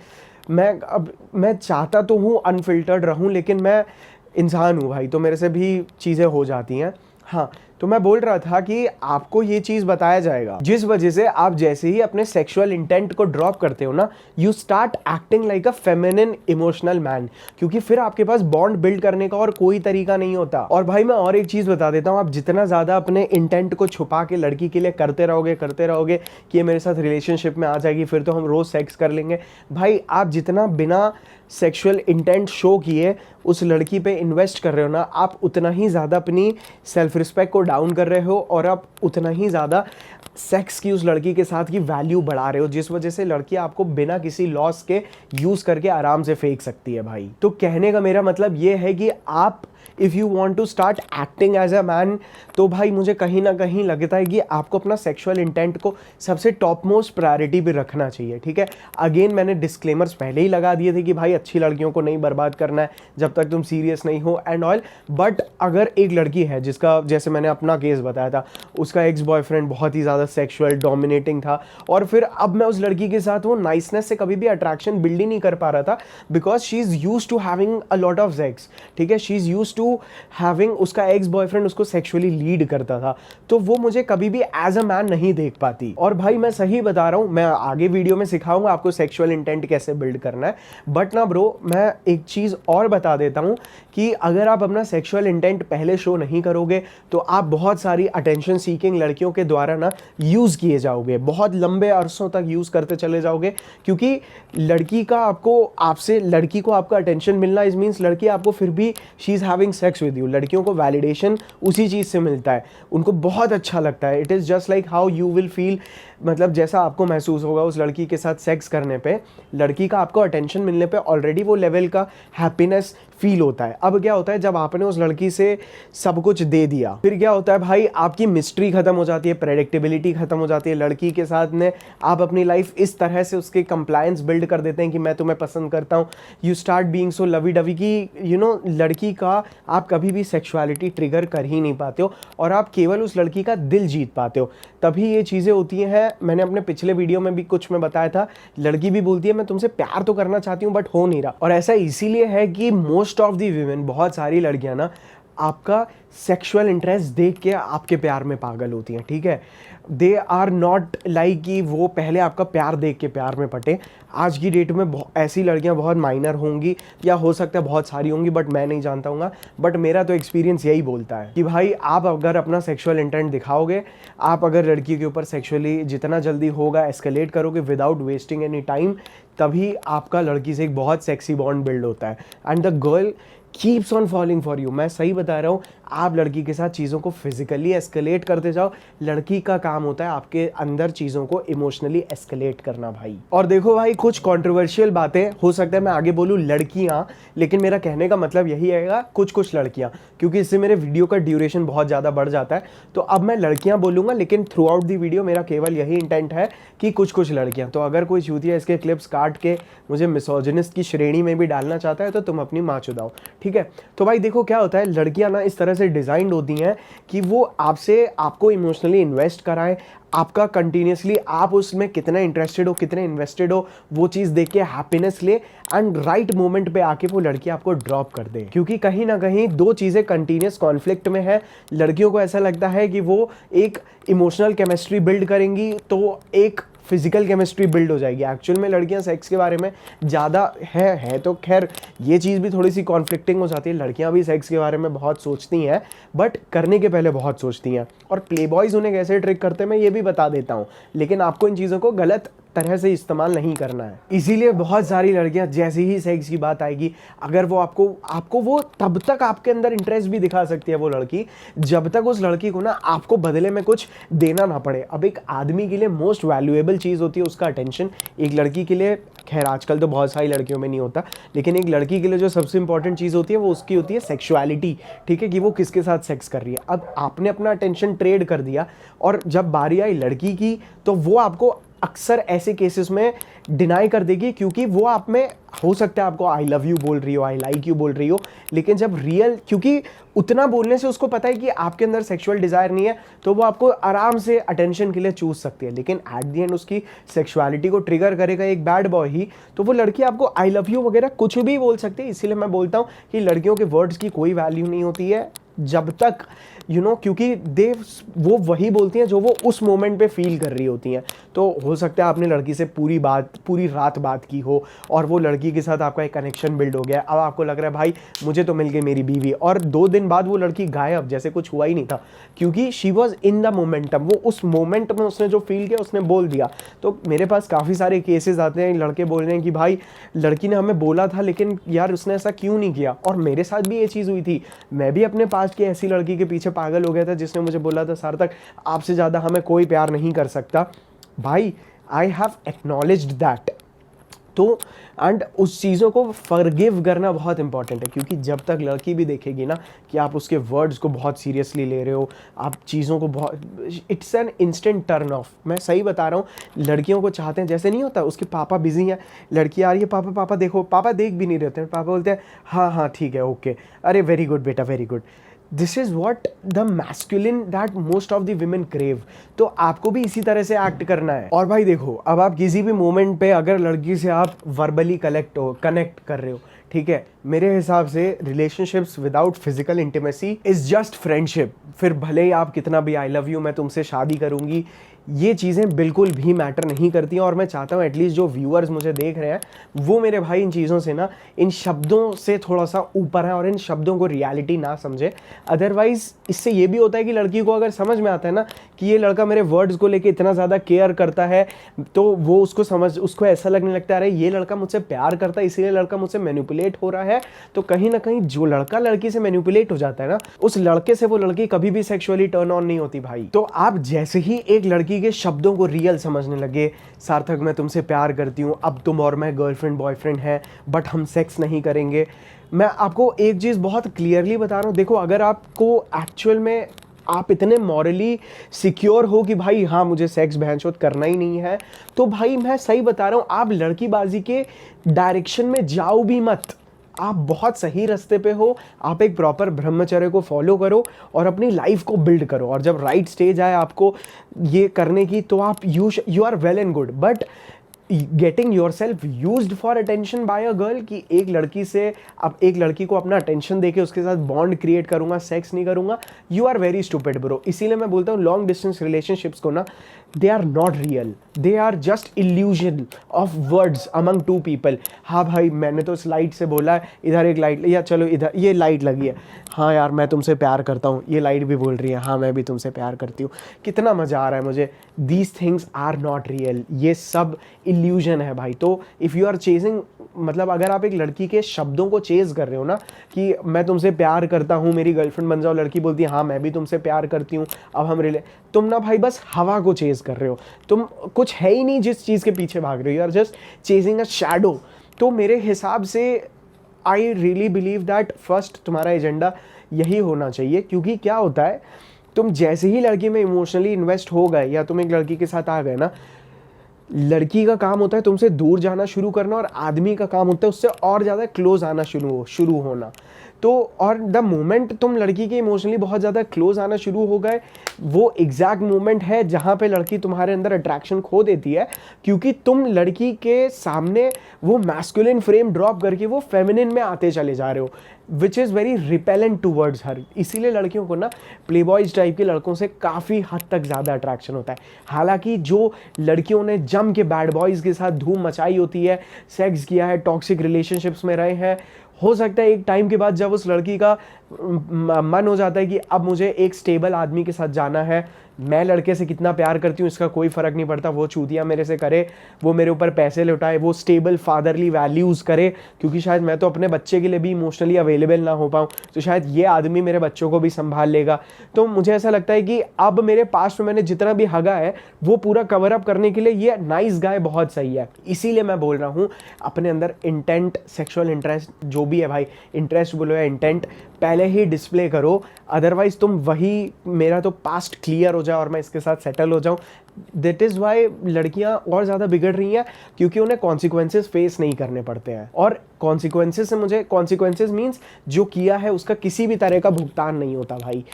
मैं चाहता तो हूँ अनफिल्टर्ड रहूँ, लेकिन मैं इंसान हूँ भाई, तो मेरे से भी चीज़ें हो जाती हैं। हाँ तो मैं बोल रहा था कि आपको ये चीज़ बताया जाएगा जिस वजह से आप जैसे ही अपने सेक्सुअल इंटेंट को ड्रॉप करते हो ना, you start acting like a feminine emotional man, क्योंकि फिर आपके पास बॉन्ड बिल्ड करने का और कोई तरीका नहीं होता। और भाई मैं और एक चीज़ बता देता हूँ, आप जितना ज़्यादा अपने इंटेंट को छुपा के लड़की के लिए करते रहोगे कि ये मेरे साथ रिलेशनशिप में आ जाएगी फिर तो हम रोज़ सेक्स कर लेंगे, भाई आप जितना बिना सेक्सुअल इंटेंट शो किए उस लड़की पे इन्वेस्ट कर रहे हो ना, आप उतना ही ज़्यादा अपनी सेल्फ रिस्पेक्ट को डाउन कर रहे हो और आप उतना ही ज़्यादा सेक्स की उस लड़की के साथ की वैल्यू बढ़ा रहे हो, जिस वजह से लड़की आपको बिना किसी लॉस के यूज़ करके आराम से फेंक सकती है भाई। तो कहने का मेरा मतलब ये है कि आप if you want to start acting as a man, तो भाई मुझे कहीं ना कहीं लगता है कि आपको अपना सेक्सुअल इंटेंट को सबसे टॉप मोस्ट प्रायोरिटी भी रखना चाहिए, ठीक है। अगेन मैंने डिस्क्लेमर्स पहले ही लगा दिए थे कि भाई अच्छी लड़कियों को नहीं बर्बाद करना है जब तक तुम सीरियस नहीं हो एंड ऑल, बट अगर एक लड़की है जिसका, जैसे मैंने अपना केस बताया था, उसका एक्स बॉयफ्रेंड बहुत ही ज़्यादा सेक्सुअल डोमिनेटिंग था और फिर अब मैं उस लड़की के साथ वो नाइसनेस से कभी भी अट्रैक्शन बिल्ड ही नहीं कर पा रहा था because she is used to having a lot of sex, ठीक है। She is used to having, उसका एक्स बॉयफ्रेंड उसको सेक्सुअली लीड करता था, तो वो मुझे कभी भी एज अ मैन नहीं देख पाती। और भाई मैं सही बता रहा हूँ, मैं आगे वीडियो में सिखाऊंगा आपको सेक्सुअल इंटेंट कैसे बिल्ड करना है, बट ना ब्रो मैं एक चीज़ और बता देता हूँ कि अगर आप अपना सेक्सुअल इंटेंट पहले शो नहीं करोगे तो आप बहुत सारी अटेंशन सीकिंग लड़कियों के द्वारा ना यूज़ किए जाओगे, बहुत लंबे अरसों तक यूज़ करते चले जाओगे, क्योंकि लड़की को आपका अटेंशन मिलना इज मीन्स लड़की आपको फिर भी she is having sex with you. लड़कियों को वैलिडेशन उसी चीज़ से मिलता है, उनको बहुत अच्छा लगता है। It is just like how you will feel, मतलब जैसा आपको महसूस होगा उस लड़की के साथ सेक्स करने पे, लड़की का आपको अटेंशन मिलने पे ऑलरेडी वो लेवल का हैप्पीनेस फील होता है। अब क्या होता है जब आपने उस लड़की से सब कुछ दे दिया, फिर क्या होता है भाई, आपकी मिस्ट्री खत्म हो जाती है, प्रेडिक्टेबिलिटी खत्म हो जाती है। लड़की के साथ ने आप अपनी लाइफ इस तरह से उसके कंप्लायंस बिल्ड कर देते हैं कि मैं तुम्हें पसंद करता हूँ, you start being so lovey dovey कि यू नो लड़की का आप कभी भी सेक्सुअलिटी ट्रिगर कर ही नहीं पाते हो और आप केवल उस लड़की का दिल जीत पाते हो। तभी ये चीज़ें होती हैं। मैंने अपने पिछले वीडियो में भी कुछ में बताया था, लड़की भी बोलती है मैं तुमसे प्यार तो करना चाहती हूँ बट हो नहीं रहा, और ऐसा इसीलिए है कि मोस्ट ऑफ दी वीमेन, बहुत सारी लड़कियां ना आपका सेक्सुअल इंटरेस्ट देख के आपके प्यार में पागल होती हैं, ठीक है। दे आर नॉट लाइक कि वो पहले आपका प्यार देख के प्यार में पटे, आज की डेट में ऐसी लड़कियां बहुत माइनर होंगी, या हो सकता है बहुत सारी होंगी, बट मैं नहीं जानता हूँ। बट मेरा तो एक्सपीरियंस यही बोलता है कि भाई आप अगर अपना सेक्सुअल इंटेंट दिखाओगे, आप अगर लड़की के ऊपर सेक्सुअली जितना जल्दी होगा एस्केलेट करोगे विदाउट वेस्टिंग एनी टाइम, तभी आपका लड़की से एक बहुत सेक्सी बॉन्ड बिल्ड होता है and the girl keeps on falling for you. मैं सही बता रहा हूँ, आप लड़की के साथ चीज़ों को फिजिकली एस्केलेट करते जाओ, लड़की का काम होता है आपके अंदर चीज़ों को इमोशनली एस्केलेट करना भाई। और देखो भाई, कुछ कंट्रोवर्शियल बातें हो सकता है मैं आगे बोलूँ लड़कियाँ, लेकिन मेरा कहने का मतलब यही आएगा कुछ लड़कियाँ, क्योंकि इससे मेरे वीडियो का ड्यूरेशन बहुत ज़्यादा बढ़ जाता है। तो अब मैं लड़कियाँ बोलूँगा, लेकिन थ्रू आउट दी वीडियो मेरा केवल यही इंटेंट है कि कुछ लड़कियाँ। तो अगर कोई चूतिया इसके क्लिप्स काट के मुझे मिसोजिनिस्ट की श्रेणी में भी डालना चाहता है तो तुम अपनी माँ चुदाओ, ठीक है। तो भाई देखो क्या होता है, लड़कियां ना इस तरह से डिजाइन्ड होती हैं कि वो आपको इमोशनली इन्वेस्ट कराएं, आपका कंटिन्यूसली आप उसमें कितना इंटरेस्टेड हो, कितने इन्वेस्टेड हो, वो चीज़ देख के हैप्पीनेस ले एंड राइट मोमेंट पे आके वो लड़की आपको ड्रॉप कर दे। क्योंकि कहीं ना कहीं दो चीज़ें कंटिन्यूस कॉन्फ्लिक्ट में है। लड़कियों को ऐसा लगता है कि वो एक इमोशनल केमिस्ट्री बिल्ड करेंगी तो एक फिजिकल केमिस्ट्री बिल्ड हो जाएगी। एक्चुअल में लड़कियां सेक्स के बारे में ज़्यादा है तो खैर ये चीज़ भी थोड़ी सी कॉन्फ्लिक्टिंग हो जाती है। लड़कियां भी सेक्स के बारे में बहुत सोचती हैं, बट करने के पहले बहुत सोचती हैं। और प्ले बॉयज़ उन्हें कैसे ट्रिक करते हैं मैं ये भी बता देता हूँ, लेकिन आपको इन चीज़ों को गलत तरह से इस्तेमाल नहीं करना है। इसीलिए बहुत सारी लड़कियां जैसे ही सेक्स की बात आएगी, अगर वो आपको वो तब तक आपके अंदर इंटरेस्ट भी दिखा सकती है वो लड़की, जब तक उस लड़की को ना आपको बदले में कुछ देना ना पड़े। अब एक आदमी के लिए मोस्ट वैल्यूएबल चीज़ होती है उसका अटेंशन। एक लड़की के लिए, खैर आजकल तो बहुत सारी लड़कियों में नहीं होता, लेकिन एक लड़की के लिए जो सबसे इंपॉर्टेंट चीज़ होती है वो उसकी होती है सेक्सुअलिटी, ठीक है, कि वो किसके साथ सेक्स कर रही है। अब आपने अपना अटेंशन ट्रेड कर दिया और जब बारी आई लड़की की, तो वो आपको अक्सर ऐसे केसेस में डिनाई कर देगी, क्योंकि वो आप में हो सकता है आपको आई लव यू बोल रही हो, आई लाइक यू बोल रही हो, लेकिन जब रियल, क्योंकि उतना बोलने से उसको पता है कि आपके अंदर सेक्सुअल डिज़ायर नहीं है, तो वो आपको आराम से अटेंशन के लिए चूज सकती है। लेकिन एट द एंड उसकी सेक्सुअलिटी को ट्रिगर करेगा एक बैड बॉय ही, तो वो लड़की आपको आई लव यू वगैरह कुछ भी बोल सकती है। इसीलिए मैं बोलता हूँ कि लड़कियों के वर्ड्स की कोई वैल्यू नहीं होती है जब तक क्योंकि वो वही बोलती हैं जो वो उस मोमेंट पे फील कर रही होती हैं। तो हो सकता है आपने लड़की से पूरी रात बात की हो और वो लड़की के साथ आपका एक कनेक्शन बिल्ड हो गया, अब आपको लग रहा है भाई मुझे तो मिल गई मेरी बीवी, और 2 दिन बाद वो लड़की गायब, जैसे कुछ हुआ ही नहीं था, क्योंकि she was in the momentum. वो उस मोमेंट में उसने जो फील किया उसने बोल दिया। तो मेरे पास काफ़ी सारे केसेस आते हैं, लड़के बोल रहे हैं कि भाई लड़की ने हमें बोला था लेकिन यार उसने ऐसा क्यों नहीं किया। और मेरे साथ भी ये चीज़ हुई थी, मैं भी अपने पास की ऐसी लड़की के पीछे पागल हो गया था जिसने मुझे बोला था सार्थक आपसे ज़्यादा हमें कोई प्यार नहीं कर सकता। भाई आई हैव एक्नॉलेज्ड दैट। तो एंड उस चीज़ों को फॉरगिव करना बहुत इंपॉर्टेंट है, क्योंकि जब तक लड़की भी देखेगी ना कि आप उसके वर्ड्स को बहुत सीरियसली ले रहे हो, आप चीज़ों को बहुत, it's an instant turn off. मैं सही बता रहा हूँ, लड़कियों को चाहते हैं, जैसे नहीं होता उसके पापा बिजी हैं, लड़की आ रही है, पापा पापा देखो, पापा देख भी नहीं रहते हैं, पापा बोलते हैं हाँ हाँ ठीक है ओके, अरे वेरी गुड बेटा very good. This is what the masculine that most of the women crave. तो आपको भी इसी तरह से एक्ट करना है। और भाई देखो, अब आप किसी भी मोमेंट पे अगर लड़की से आप वर्बली कनेक्ट कर रहे हो, ठीक है, मेरे हिसाब से relationships without physical intimacy is just friendship. फिर भले ही आप कितना भी आई लव यू, मैं तुमसे शादी करूंगी, ये चीज़ें बिल्कुल भी मैटर नहीं करती हैं। और मैं चाहता हूँ एटलीस्ट जो व्यूअर्स मुझे देख रहे हैं वो मेरे भाई इन चीज़ों से ना, इन शब्दों से थोड़ा सा ऊपर है और इन शब्दों को रियलिटी ना समझे। अदरवाइज इससे ये भी होता है कि लड़की को अगर समझ में आता है ना कि ये लड़का मेरे वर्ड्स को लेके इतना ज़्यादा केयर करता है, तो वो उसको ऐसा लगने लगता है अरे ये लड़का मुझसे प्यार करता है, इसीलिए लड़का मुझसे मैनिपुलेट हो रहा है। तो कहीं ना कहीं जो लड़का लड़की से मैनिपुलेट हो जाता है ना, उस लड़के से वो लड़की कभी भी सेक्सुअली टर्न ऑन नहीं होती भाई। तो आप जैसे ही एक लड़की के शब्दों को रियल समझने लगे, सार्थक मैं तुमसे प्यार करती हूँ, अब तुम और मैं गर्लफ्रेंड बॉयफ्रेंड हैं, बट हम सेक्स नहीं करेंगे। मैं आपको एक चीज़ बहुत क्लियरली बता रहा हूँ, देखो अगर आपको एक्चुअल में आप इतने मॉरली सिक्योर हो कि भाई हाँ मुझे सेक्स बहनचोद करना ही नहीं है, तो भाई मैं सही बता रहा हूँ, आप लड़कीबाजी के डायरेक्शन में जाओ भी मत। आप बहुत सही रास्ते पे हो, आप एक प्रॉपर ब्रह्मचर्य को फॉलो करो और अपनी लाइफ को बिल्ड करो। और जब राइट स्टेज आए आपको ये करने की, तो आप you are well and good, but getting yourself used for attention by a girl, कि एक लड़की से, अब एक लड़की को अपना अटेंशन देके उसके साथ बॉन्ड क्रिएट करूंगा, सेक्स नहीं करूंगा, you are very stupid bro. इसीलिए मैं बोलता हूँ लॉन्ग डिस्टेंस रिलेशनशिप्स को ना, they are not real, they are just illusion of words among two people. हाँ भाई मैंने तो इस लाइट से बोला है, इधर एक लाइट, या चलो इधर ये लाइट लगी है, हाँ यार मैं तुमसे प्यार करता हूँ, ये लाइट भी बोल रही है हाँ मैं भी तुमसे प्यार करती हूँ, कितना मज़ा आ रहा है मुझे। These things are not real, ये सब इल्यूजन है भाई। तो इफ़ यू आर चेजिंग, मतलब अगर आप एक लड़की के शब्दों को चेज कर रहे हो ना, कि मैं तुमसे प्यार करता हूँ, मेरी गर्लफ्रेंड बन जाओ, लड़की बोलती है हाँ मैं भी तुमसे प्यार करती हूँ, अब हम तुम ना भाई बस हवा को चेज कर रहे हो, तुम कुछ है ही नहीं जिस चीज़ के पीछे भाग रहे हो, you are just chasing a shadow. तो मेरे हिसाब से I really believe that first तुम्हारा एजेंडा यही होना चाहिए, क्योंकि क्या होता है, तुम जैसे ही लड़की में इमोशनली इन्वेस्ट हो गए या तुम एक लड़की के साथ आ गए ना, लड़की का काम होता है तुमसे दूर जाना शुरू करना, और आदमी का काम होता है उससे और ज़्यादा क्लोज आना शुरू होना। तो और द मोमेंट तुम लड़की के इमोशनली बहुत ज़्यादा क्लोज आना शुरू हो गए, वो एग्जैक्ट मोमेंट है जहाँ पे लड़की तुम्हारे अंदर अट्रैक्शन खो देती है, क्योंकि तुम लड़की के सामने वो मैस्कुलिन फ्रेम ड्रॉप करके वो फेमिनिन में आते चले जा रहे हो, which is very repellent towards her. इसीलिए लड़कियों को ना प्लेबॉयज टाइप के लड़कों से काफ़ी हद तक ज़्यादा अट्रैक्शन होता है। हालांकि जो लड़कियों ने जम के बैड बॉयज़ के साथ धूम मचाई होती है, सेक्स किया है, टॉक्सिक रिलेशनशिप्स में रहे हैं, हो सकता है एक टाइम के बाद जब उस लड़की का मन हो जाता है कि अब मुझे एक स्टेबल आदमी के साथ जाना है, मैं लड़के से कितना प्यार करती हूँ इसका कोई फ़र्क नहीं पड़ता, वो चूतिया मेरे से करे, वो मेरे ऊपर पैसे लुटाए, वो स्टेबल फादरली वैल्यूज़ करे, क्योंकि शायद मैं तो अपने बच्चे के लिए भी इमोशनली अवेलेबल ना हो पाऊँ, तो शायद ये आदमी मेरे बच्चों को भी संभाल लेगा। तो मुझे ऐसा लगता है कि अब मेरे पास्ट में मैंने जितना भी हगा है वो पूरा कवर अप करने के लिए ये नाइस गाय बहुत सही है। इसीलिए मैं बोल रहा हूँ अपने अंदर इंटेंट, सेक्शुअल इंटरेस्ट जो भी है भाई, इंटरेस्ट बोलो या इंटेंट, पहले ही डिस्प्ले करो, अदरवाइज तुम वही, मेरा तो पास्ट क्लियर हो जाए और मैं इसके साथ सेटल हो जाऊं। दैट इज़ वाई लड़कियां और ज़्यादा बिगड़ रही हैं, क्योंकि उन्हें कॉन्सिक्वेंसेस फेस नहीं करने पड़ते हैं, और कॉन्सिक्वेंसेस से मुझे, कॉन्सिक्वेंसेस मीन्स जो किया है उसका किसी भी तरह का भुगतान नहीं होता भाई।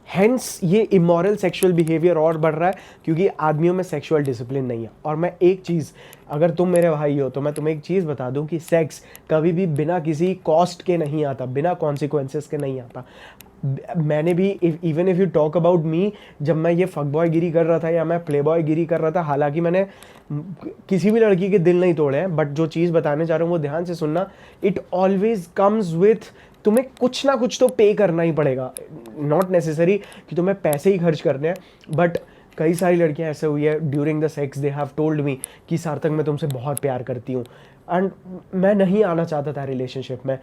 हेंस ये इमोरल सेक्सुअल बिहेवियर और बढ़ रहा है, क्योंकि आदमियों में सेक्सुअल डिसिप्लिन नहीं है। और मैं एक चीज़, अगर तुम मेरे भाई हो तो मैं तुम्हें एक चीज़ बता दूं कि सेक्स कभी भी बिना किसी कॉस्ट के नहीं आता, बिना कॉन्सिक्वेंसेस के नहीं आता। मैंने भी, even if you talk about me, जब मैं ये फक बॉय गिरी कर रहा था या मैं प्ले बॉय गिरी कर रहा था, हालांकि मैंने किसी भी लड़की के दिल नहीं तोड़े हैं, बट जो चीज़ बताने जा रहा हूँ वो ध्यान से सुनना, इट ऑलवेज कम्स विथ, तुम्हें कुछ ना कुछ तो पे करना ही पड़ेगा। नॉट नेसेसरी कि तुम्हें पैसे ही खर्च करने हैं, बट कई सारी लड़कियां ऐसे हुई है during the sex they have told me कि सार्थक मैं तुमसे बहुत प्यार करती हूँ, एंड मैं नहीं आना चाहता था रिलेशनशिप में।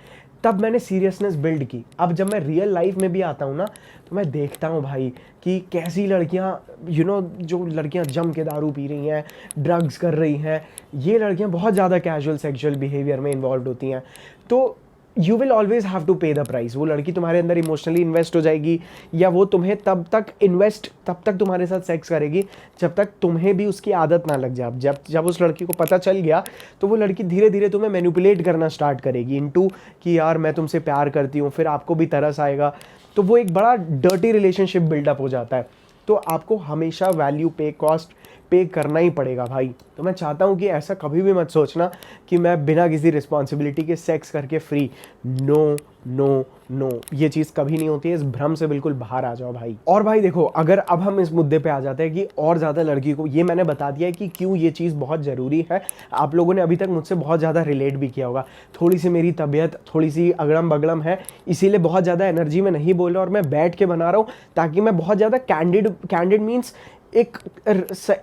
तब मैंने सीरियसनेस बिल्ड की। अब जब मैं रियल लाइफ में भी आता हूँ ना, तो मैं देखता हूँ भाई कि कैसी लड़कियाँ, जो लड़कियाँ जम के दारू पी रही हैं, ड्रग्स कर रही हैं, ये लड़कियाँ बहुत ज़्यादा कैजुअल सेक्सुअल बिहेवियर में इन्वॉल्व होती हैं। तो you will always have to pay the price. वो लड़की तुम्हारे अंदर इमोशनली इन्वेस्ट हो जाएगी, या वो तुम्हें तब तक तुम्हारे साथ सेक्स करेगी जब तक तुम्हें भी उसकी आदत ना लग जाए। जब उस लड़की को पता चल गया, तो वो लड़की धीरे धीरे तुम्हें मैनिपुलेट करना स्टार्ट करेगी इनटू कि यार मैं तुमसे प्यार करती हूँ, फिर आपको भी तरस आएगा, तो वो एक बड़ा डर्टी रिलेशनशिप बिल्डअप हो जाता है। तो आपको हमेशा वैल्यू पे कॉस्ट पे करना ही पड़ेगा भाई। तो मैं चाहता हूँ कि ऐसा कभी भी मत सोचना कि मैं बिना किसी रिस्पॉन्सिबिलिटी के सेक्स करके फ्री। नो नो नो, ये चीज़ कभी नहीं होती है। इस भ्रम से बिल्कुल बाहर आ जाओ भाई। और भाई देखो, अगर अब हम इस मुद्दे पे आ जाते हैं कि और ज़्यादा लड़की को, ये मैंने बता दिया है कि क्यों ये चीज़ बहुत ज़रूरी है। आप लोगों ने अभी तक मुझसे बहुत ज़्यादा रिलेट भी किया होगा। थोड़ी सी मेरी तबीयत थोड़ी सी अगड़म बगड़म है, इसीलिए बहुत ज़्यादा एनर्जी में नहीं बोल रहा, और मैं बैठ के बना रहा हूँ ताकि मैं बहुत ज़्यादा कैंडिड मीन्स एक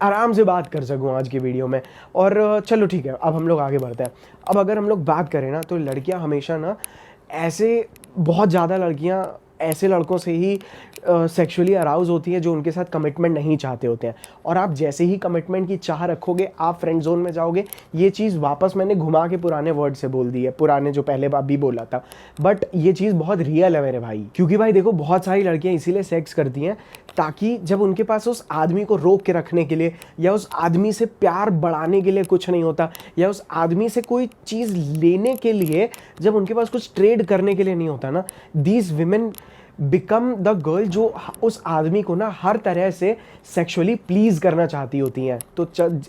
आराम से बात कर सकूँ आज की वीडियो में। और चलो ठीक है, अब हम लोग आगे बढ़ते हैं। अब अगर हम लोग बात करें ना, तो लड़कियां हमेशा ना ऐसे, बहुत ज़्यादा लड़कियां ऐसे लड़कों से ही सेक्सुअली अराउज होती हैं जो उनके साथ कमिटमेंट नहीं चाहते होते हैं। और आप जैसे ही कमिटमेंट की चाह रखोगे, आप फ्रेंड जोन में जाओगे। ये चीज़ वापस मैंने घुमा के पुराने वर्ड से बोल दी है, पुराने जो पहले अभी बोला था, बट ये चीज़ बहुत रियल है मेरे भाई। क्योंकि भाई देखो, बहुत सारी लड़कियां इसीलिए सेक्स करती हैं ताकि जब उनके पास उस आदमी को रोक के रखने के लिए, या उस आदमी से प्यार बढ़ाने के लिए कुछ नहीं होता, या उस आदमी से कोई चीज़ लेने के लिए जब उनके पास कुछ ट्रेड करने के लिए नहीं होता ना, these women become the girl जो उस आदमी को ना हर तरह से सेक्सुअली प्लीज करना चाहती होती हैं। तो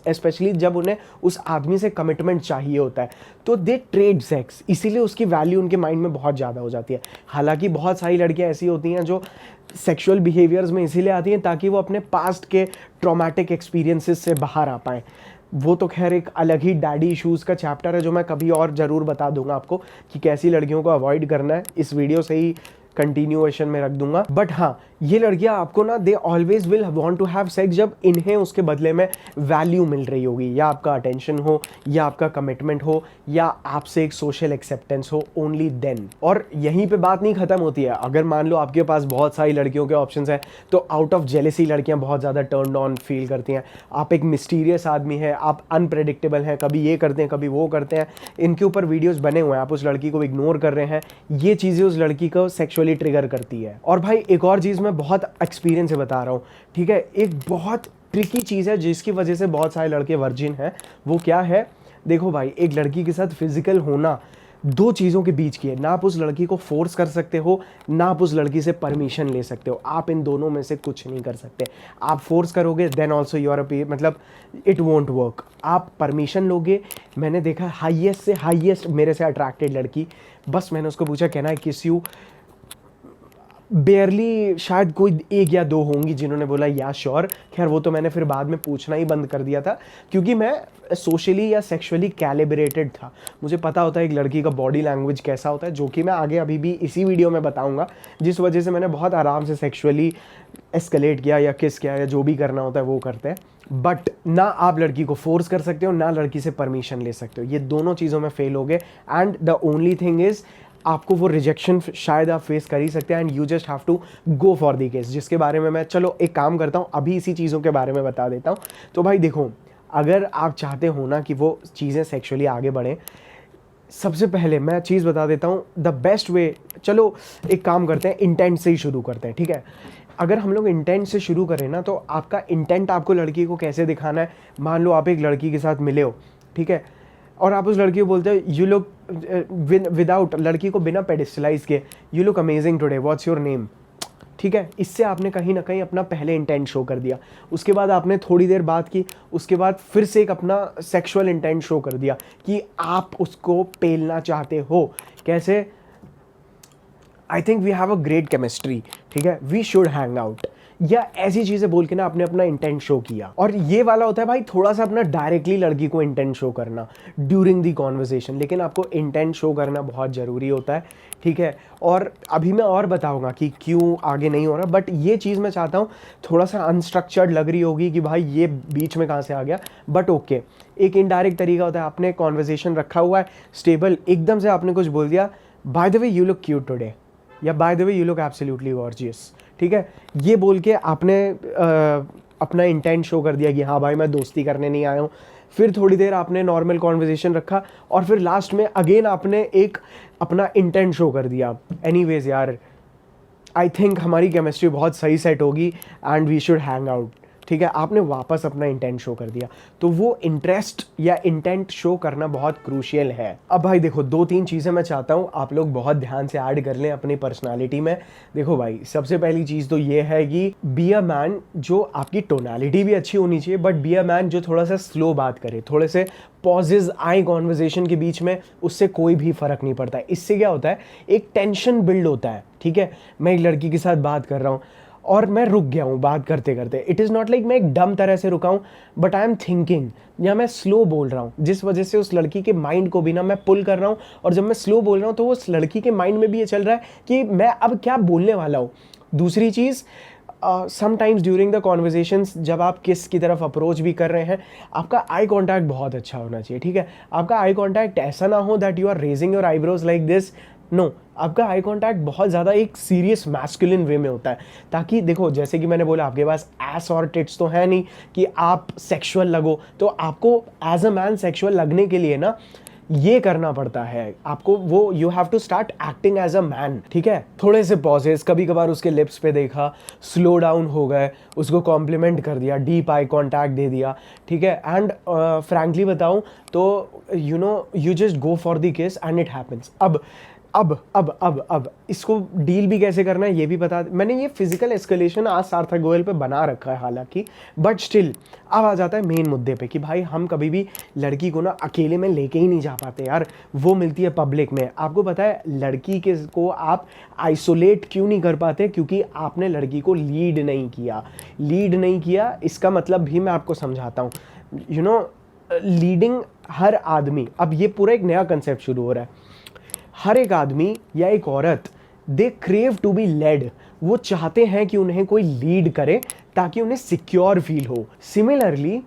स्पेशली जब उन्हें उस आदमी से कमिटमेंट चाहिए होता है तो दे ट्रेड सेक्स, इसीलिए उसकी वैल्यू उनके माइंड में बहुत ज़्यादा हो जाती है। हालांकि बहुत सारी लड़कियां ऐसी होती हैं जो सेक्सुअल बिहेवियर्स में इसीलिए आती हैं ताकि वो अपने पास्ट के ट्रॉमेटिक एक्सपीरियंसेस से बाहर आ पाएँ। वो तो खैर एक अलग ही डैडी इश्यूज़ का चैप्टर है जो मैं कभी और ज़रूर बता दूंगा आपको कि कैसी लड़कियों को अवॉइड करना है, इस वीडियो से ही कंटिन्यूएशन में रख दूंगा। बट हाँ, ये लड़कियां आपको ना they always will want to have sex जब इन्हें उसके बदले में वैल्यू मिल रही होगी, या आपका अटेंशन हो, या आपका कमिटमेंट हो, या आपसे एक सोशल एक्सेप्टेंस हो, ओनली देन। और यहीं पे बात नहीं खत्म होती है। अगर मान लो आपके पास बहुत सारी लड़कियों के ऑप्शंस हैं तो आउट ऑफ जेलेसी लड़कियां बहुत ज़्यादा टर्न ऑन फील करती हैं। आप एक मिस्टीरियस आदमी है, आप अनप्रेडिक्टेबल हैं, कभी ये करते हैं कभी वो करते हैं, इनके ऊपर वीडियोज़ बने हुए हैं, आप उस लड़की को इग्नोर कर रहे हैं, ये चीज़ें उस लड़की को सेक्सुअली ट्रिगर करती है। और भाई एक और चीज़ मैं बहुत एक्सपीरियंस से बता रहा हूँ, ठीक है, एक बहुत ट्रिकी चीज़ है जिसकी वजह से बहुत सारे लड़के वर्जिन हैं। वो क्या है? देखो भाई, एक लड़की के साथ फिजिकल होना दो चीज़ों के बीच की है। ना आप उस लड़की को फोर्स कर सकते हो, ना आप उस लड़की से परमिशन ले सकते हो। आप इन दोनों में से कुछ नहीं कर सकते। आप फोर्स करोगे देन ऑल्सो यू आर मतलब इट वोंट वर्क। आप परमिशन लोगे, मैंने देखा हाईएस्ट से हाईएस्ट मेरे से अट्रैक्टेड लड़की, बस मैंने उसको पूछा कैन आई किस यू, बेयरली शायद कोई एक या दो होंगी जिन्होंने बोला या श्योर। खैर वो तो मैंने फिर बाद में पूछना ही बंद कर दिया था क्योंकि मैं सोशली या सेक्सुअली कैलिब्रेटेड था। मुझे पता होता है एक लड़की का बॉडी लैंग्वेज कैसा होता है, जो कि मैं आगे अभी भी इसी वीडियो में बताऊंगा, जिस वजह से मैंने बहुत आराम से सेक्सुअली एस्केलेट किया या किस किया या जो भी करना होता है वो करते हैं। बट ना आप लड़की को फोर्स कर सकते हो, ना लड़की से परमिशन ले सकते हो। ये दोनों चीज़ों में फेल हो गए and the only thing is आपको वो रिजेक्शन शायद आप फेस कर ही सकते हैं and you just have to go for the case, जिसके बारे में मैं चलो एक काम करता हूँ, अभी इसी चीज़ों के बारे में बता देता हूँ। तो भाई देखो, अगर आप चाहते हो ना कि वो चीज़ें सेक्सुअली आगे बढ़ें, सबसे पहले मैं चीज़ बता देता हूँ द बेस्ट वे। चलो एक काम करते हैं, इंटेंट से ही शुरू करते हैं, ठीक है। अगर हम लोग इंटेंट से शुरू करें ना, तो आपका इंटेंट आपको लड़की को कैसे दिखाना है। मान लो आप एक लड़की के साथ मिले हो, ठीक है, और आप उस लड़की को बोलते हो यू लुक विदाउट, लड़की को बिना पेडिस्टलाइज किए, you look amazing today, what's your name, ठीक है। इससे आपने कहीं ना कहीं अपना पहले इंटेंट शो कर दिया। उसके बाद आपने थोड़ी देर बात की, उसके बाद फिर से एक अपना सेक्सुअल इंटेंट शो कर दिया कि आप उसको पेलना चाहते हो। कैसे? I think we have a great chemistry, ठीक है, वी शुड हैंग आउट, या ऐसी चीज़ें बोल के ना आपने अपना इंटेंट शो किया। और ये वाला होता है भाई थोड़ा सा अपना डायरेक्टली लड़की को इंटेंट शो करना ड्यूरिंग दी कॉन्वर्सेशन, लेकिन आपको इंटेंट शो करना बहुत ज़रूरी होता है, ठीक है। और अभी मैं और बताऊंगा कि क्यों आगे नहीं हो रहा, बट ये चीज़ मैं चाहता हूँ, थोड़ा सा अनस्ट्रक्चर्ड लग रही होगी कि भाई ये बीच में कहाँ से आ गया, बट ओके, एक इनडायरेक्ट तरीका होता है। आपने कॉन्वर्सेशन रखा हुआ है स्टेबल, एकदम से आपने कुछ बोल दिया, by the way you look cute today, या by the way you look absolutely gorgeous, ठीक है। ये बोल के आपने अपना इंटेंट शो कर दिया कि हाँ भाई मैं दोस्ती करने नहीं आया हूँ। फिर थोड़ी देर आपने नॉर्मल कॉन्वर्सेशन रखा और फिर लास्ट में अगेन आपने एक अपना इंटेंट शो कर दिया। एनीवेज यार, आई थिंक हमारी केमिस्ट्री बहुत सही सेट होगी and we should hang out, ठीक है। आपने वापस अपना इंटेंट शो कर दिया, तो वो इंटरेस्ट या इंटेंट शो करना बहुत क्रूशियल है। अब भाई देखो, दो तीन चीज़ें मैं चाहता हूँ आप लोग बहुत ध्यान से ऐड कर लें अपनी पर्सनालिटी में। देखो भाई, सबसे पहली चीज़ तो ये है कि बी अ मैन, जो आपकी टोनालिटी भी अच्छी होनी चाहिए, बट बी अ मैन जो थोड़ा सा स्लो बात करे, थोड़े से पॉजेज आए कॉन्वर्जेशन के बीच में, उससे कोई भी फ़र्क नहीं पड़ता है। इससे क्या होता है, एक टेंशन बिल्ड होता है, ठीक है। मैं एक लड़की के साथ बात कर रहा हूँ और मैं रुक गया हूँ बात करते करते, इट इज़ नॉट लाइक मैं एक डम तरह से रुका हूँ, बट आई एम थिंकिंग, या मैं स्लो बोल रहा हूँ, जिस वजह से उस लड़की के माइंड को भी ना मैं पुल कर रहा हूँ। और जब मैं स्लो बोल रहा हूँ तो उस लड़की के माइंड में भी ये चल रहा है कि मैं अब क्या बोलने वाला हूँ। दूसरी चीज़, समटाइम्स ड्यूरिंग द कॉन्वर्जेशंस जब आप किस की तरफ अप्रोच भी कर रहे हैं, आपका आई कॉन्टैक्ट बहुत अच्छा होना चाहिए, ठीक है। आपका आई कॉन्टैक्ट ऐसा ना हो that you are raising your eyebrows like this, no, आपका आई कांटेक्ट बहुत ज़्यादा एक सीरियस मैस्कुलिन वे में होता है, ताकि देखो जैसे कि मैंने बोला आपके पास एस और टिट्स तो है नहीं कि आप सेक्सुअल लगो, तो आपको एज अ मैन सेक्सुअल लगने के लिए ना ये करना पड़ता है आपको, वो you have to start acting as a man, ठीक है। थोड़े से पॉजेस, कभी कभार उसके लिप्स पे देखा, स्लो डाउन हो गए, उसको कॉम्प्लीमेंट कर दिया, डीप आई कॉन्टैक्ट दे दिया, ठीक है। एंड फ्रैंकली बताऊं तो you no, you just go for the किस एंड इट हैपन्स। अब अब इसको डील भी कैसे करना है ये भी बता। मैंने ये फिजिकल एस्केलेशन आज सार्थक गोयल पे बना रखा है हालांकि, बट स्टिल अब आ जाता है मेन मुद्दे पे कि भाई हम कभी भी लड़की को ना अकेले में लेके ही नहीं जा पाते यार, वो मिलती है पब्लिक में। आपको पता है लड़की के को आप आइसोलेट क्यों नहीं कर पाते? क्योंकि आपने लड़की को लीड नहीं किया। इसका मतलब भी मैं आपको समझाता हूँ। यू नो, लीडिंग हर आदमी, अब ये पूरा एक नया कंसेप्ट शुरू हो रहा है। हर एक आदमी या एक औरत, they crave to be led, वो चाहते हैं कि उन्हें कोई लीड करे ताकि उन्हें सिक्योर फील हो। सिमिलरली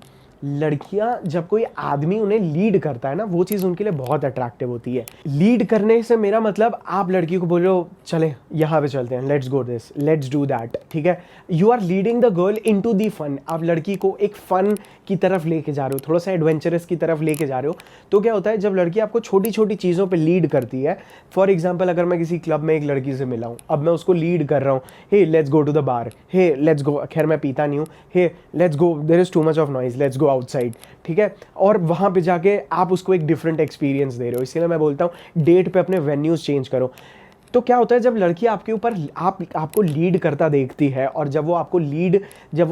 लड़कियां जब कोई आदमी उन्हें लीड करता है ना, वो चीज़ उनके लिए बहुत अट्रैक्टिव होती है। लीड करने से मेरा मतलब आप लड़की को बोल रहे हो चले यहाँ पे चलते हैं, let's go this, let's do that, ठीक है। You are leading the girl into the fun. आप लड़की को एक फन की तरफ लेके जा रहे हो, थोड़ा सा एडवेंचरस की तरफ लेके जा रहे हो। तो क्या होता है जब लड़की आपको छोटी छोटी चीज़ों पर लीड करती है, फॉर एग्जाम्पल अगर मैं किसी क्लब में एक लड़की से मिला हूँ, अब मैं उसको लीड कर रहा हूँ, hey let's go to the bar, hey let's go, खैर मैं पीता नहीं हूँ, hey let's go, there is too much of noise, let's go outside, ठीक है। और वहाँ पे जाके आप उसको एक डिफरेंट एक्सपीरियंस दे रहे हो। इसीलिए मैं बोलता हूँ डेट पे अपने वेन्यूज चेंज करो। तो क्या होता है जब लड़की आपके ऊपर आपको लीड करता देखती है, और जब वो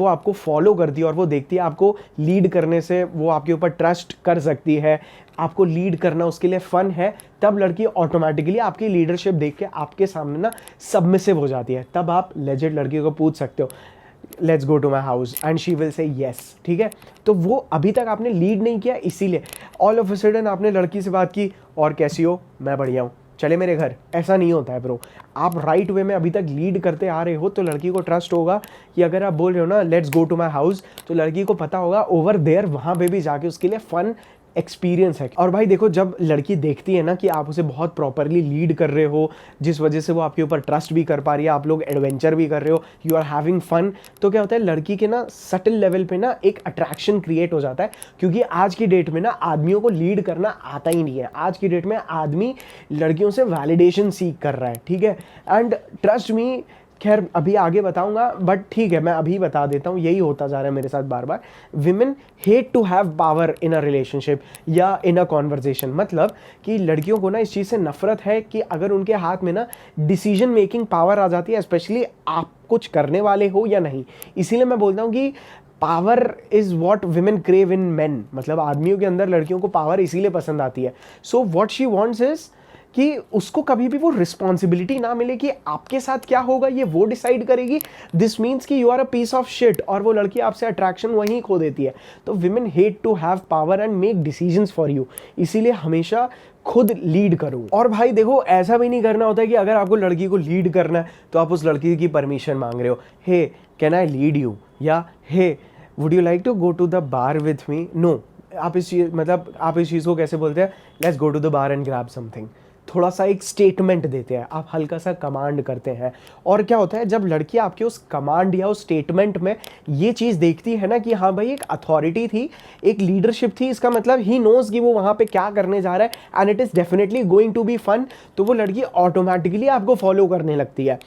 आपको फॉलो करती है और वो देखती है आपको लीड करने से वो आपके ऊपर ट्रस्ट कर सकती है, आपको लीड करना उसके लिए फन है, तब लड़की ऑटोमेटिकली आपकी लीडरशिप देख के आपके सामने ना सबमिसिव हो जाती है। तब आप लेजिट लड़की को पूछ सकते हो let's go to my house and she will say yes, ठीक है। तो वो अभी तक आपने लीड नहीं किया, इसीलिए ऑल ऑफ अ सडन आपने लड़की से बात की, और कैसी हो, मैं बढ़िया हूँ, चले मेरे घर। ऐसा नहीं होता है ब्रो। आप राइट वे में अभी तक लीड करते आ रहे हो तो लड़की को ट्रस्ट होगा कि अगर आप बोल रहे हो ना let's go to my house, तो लड़की को पता होगा ओवर देयर वहाँ पे भी जाके उसके लिए फन एक्सपीरियंस है। और भाई देखो जब लड़की देखती है ना कि आप उसे बहुत प्रॉपरली लीड कर रहे हो, जिस वजह से वो आपके ऊपर ट्रस्ट भी कर पा रही है, आप लोग एडवेंचर भी कर रहे हो, यू आर हैविंग फन, तो क्या होता है लड़की के ना सटल लेवल पे ना एक अट्रैक्शन क्रिएट हो जाता है। क्योंकि आज की डेट में ना आदमियों को लीड करना आता ही नहीं है। आज की डेट में आदमी लड़कियों से वैलिडेशन सीख कर रहा है, ठीक है। एंड ट्रस्ट मी, खैर अभी आगे बताऊंगा, बट ठीक है मैं अभी बता देता हूँ, यही होता जा रहा है मेरे साथ बार बार। Women hate to have power in a relationship या इन अ कॉन्वर्जेशन। मतलब कि लड़कियों को ना इस चीज़ से नफरत है कि अगर उनके हाथ में ना डिसीजन मेकिंग पावर आ जाती है, स्पेशली आप कुछ करने वाले हो या नहीं। इसीलिए मैं बोलता हूँ कि power is what women crave in man. मतलब आदमियों के अंदर लड़कियों को पावर इसीलिए पसंद आती है। So what she wants is कि उसको कभी भी वो रिस्पॉन्सिबिलिटी ना मिले कि आपके साथ क्या होगा ये वो डिसाइड करेगी। दिस मीन्स कि you are a piece of shit, और वो लड़की आपसे अट्रैक्शन वहीं खो देती है। तो women hate to have power and make decisions for you. इसीलिए हमेशा खुद लीड करो। और भाई देखो ऐसा भी नहीं करना होता है कि अगर आपको लड़की को लीड करना है तो आप उस लड़की की परमिशन मांग रहे हो, hey can I lead you, या hey would you like to go to the bar with me. No, आप इस चीज़ को कैसे बोलते हैं, let's go to the bar and grab something. थोड़ा सा एक स्टेटमेंट देते हैं, आप हल्का सा कमांड करते हैं। और क्या होता है जब लड़की आपके उस कमांड या उस स्टेटमेंट में ये चीज़ देखती है ना कि हाँ भाई एक अथॉरिटी थी, एक लीडरशिप थी, इसका मतलब ही नोज कि वो वहाँ पे क्या करने जा रहा है and it is definitely going to be fun, तो वो लड़की ऑटोमेटिकली आपको फॉलो करने लगती है।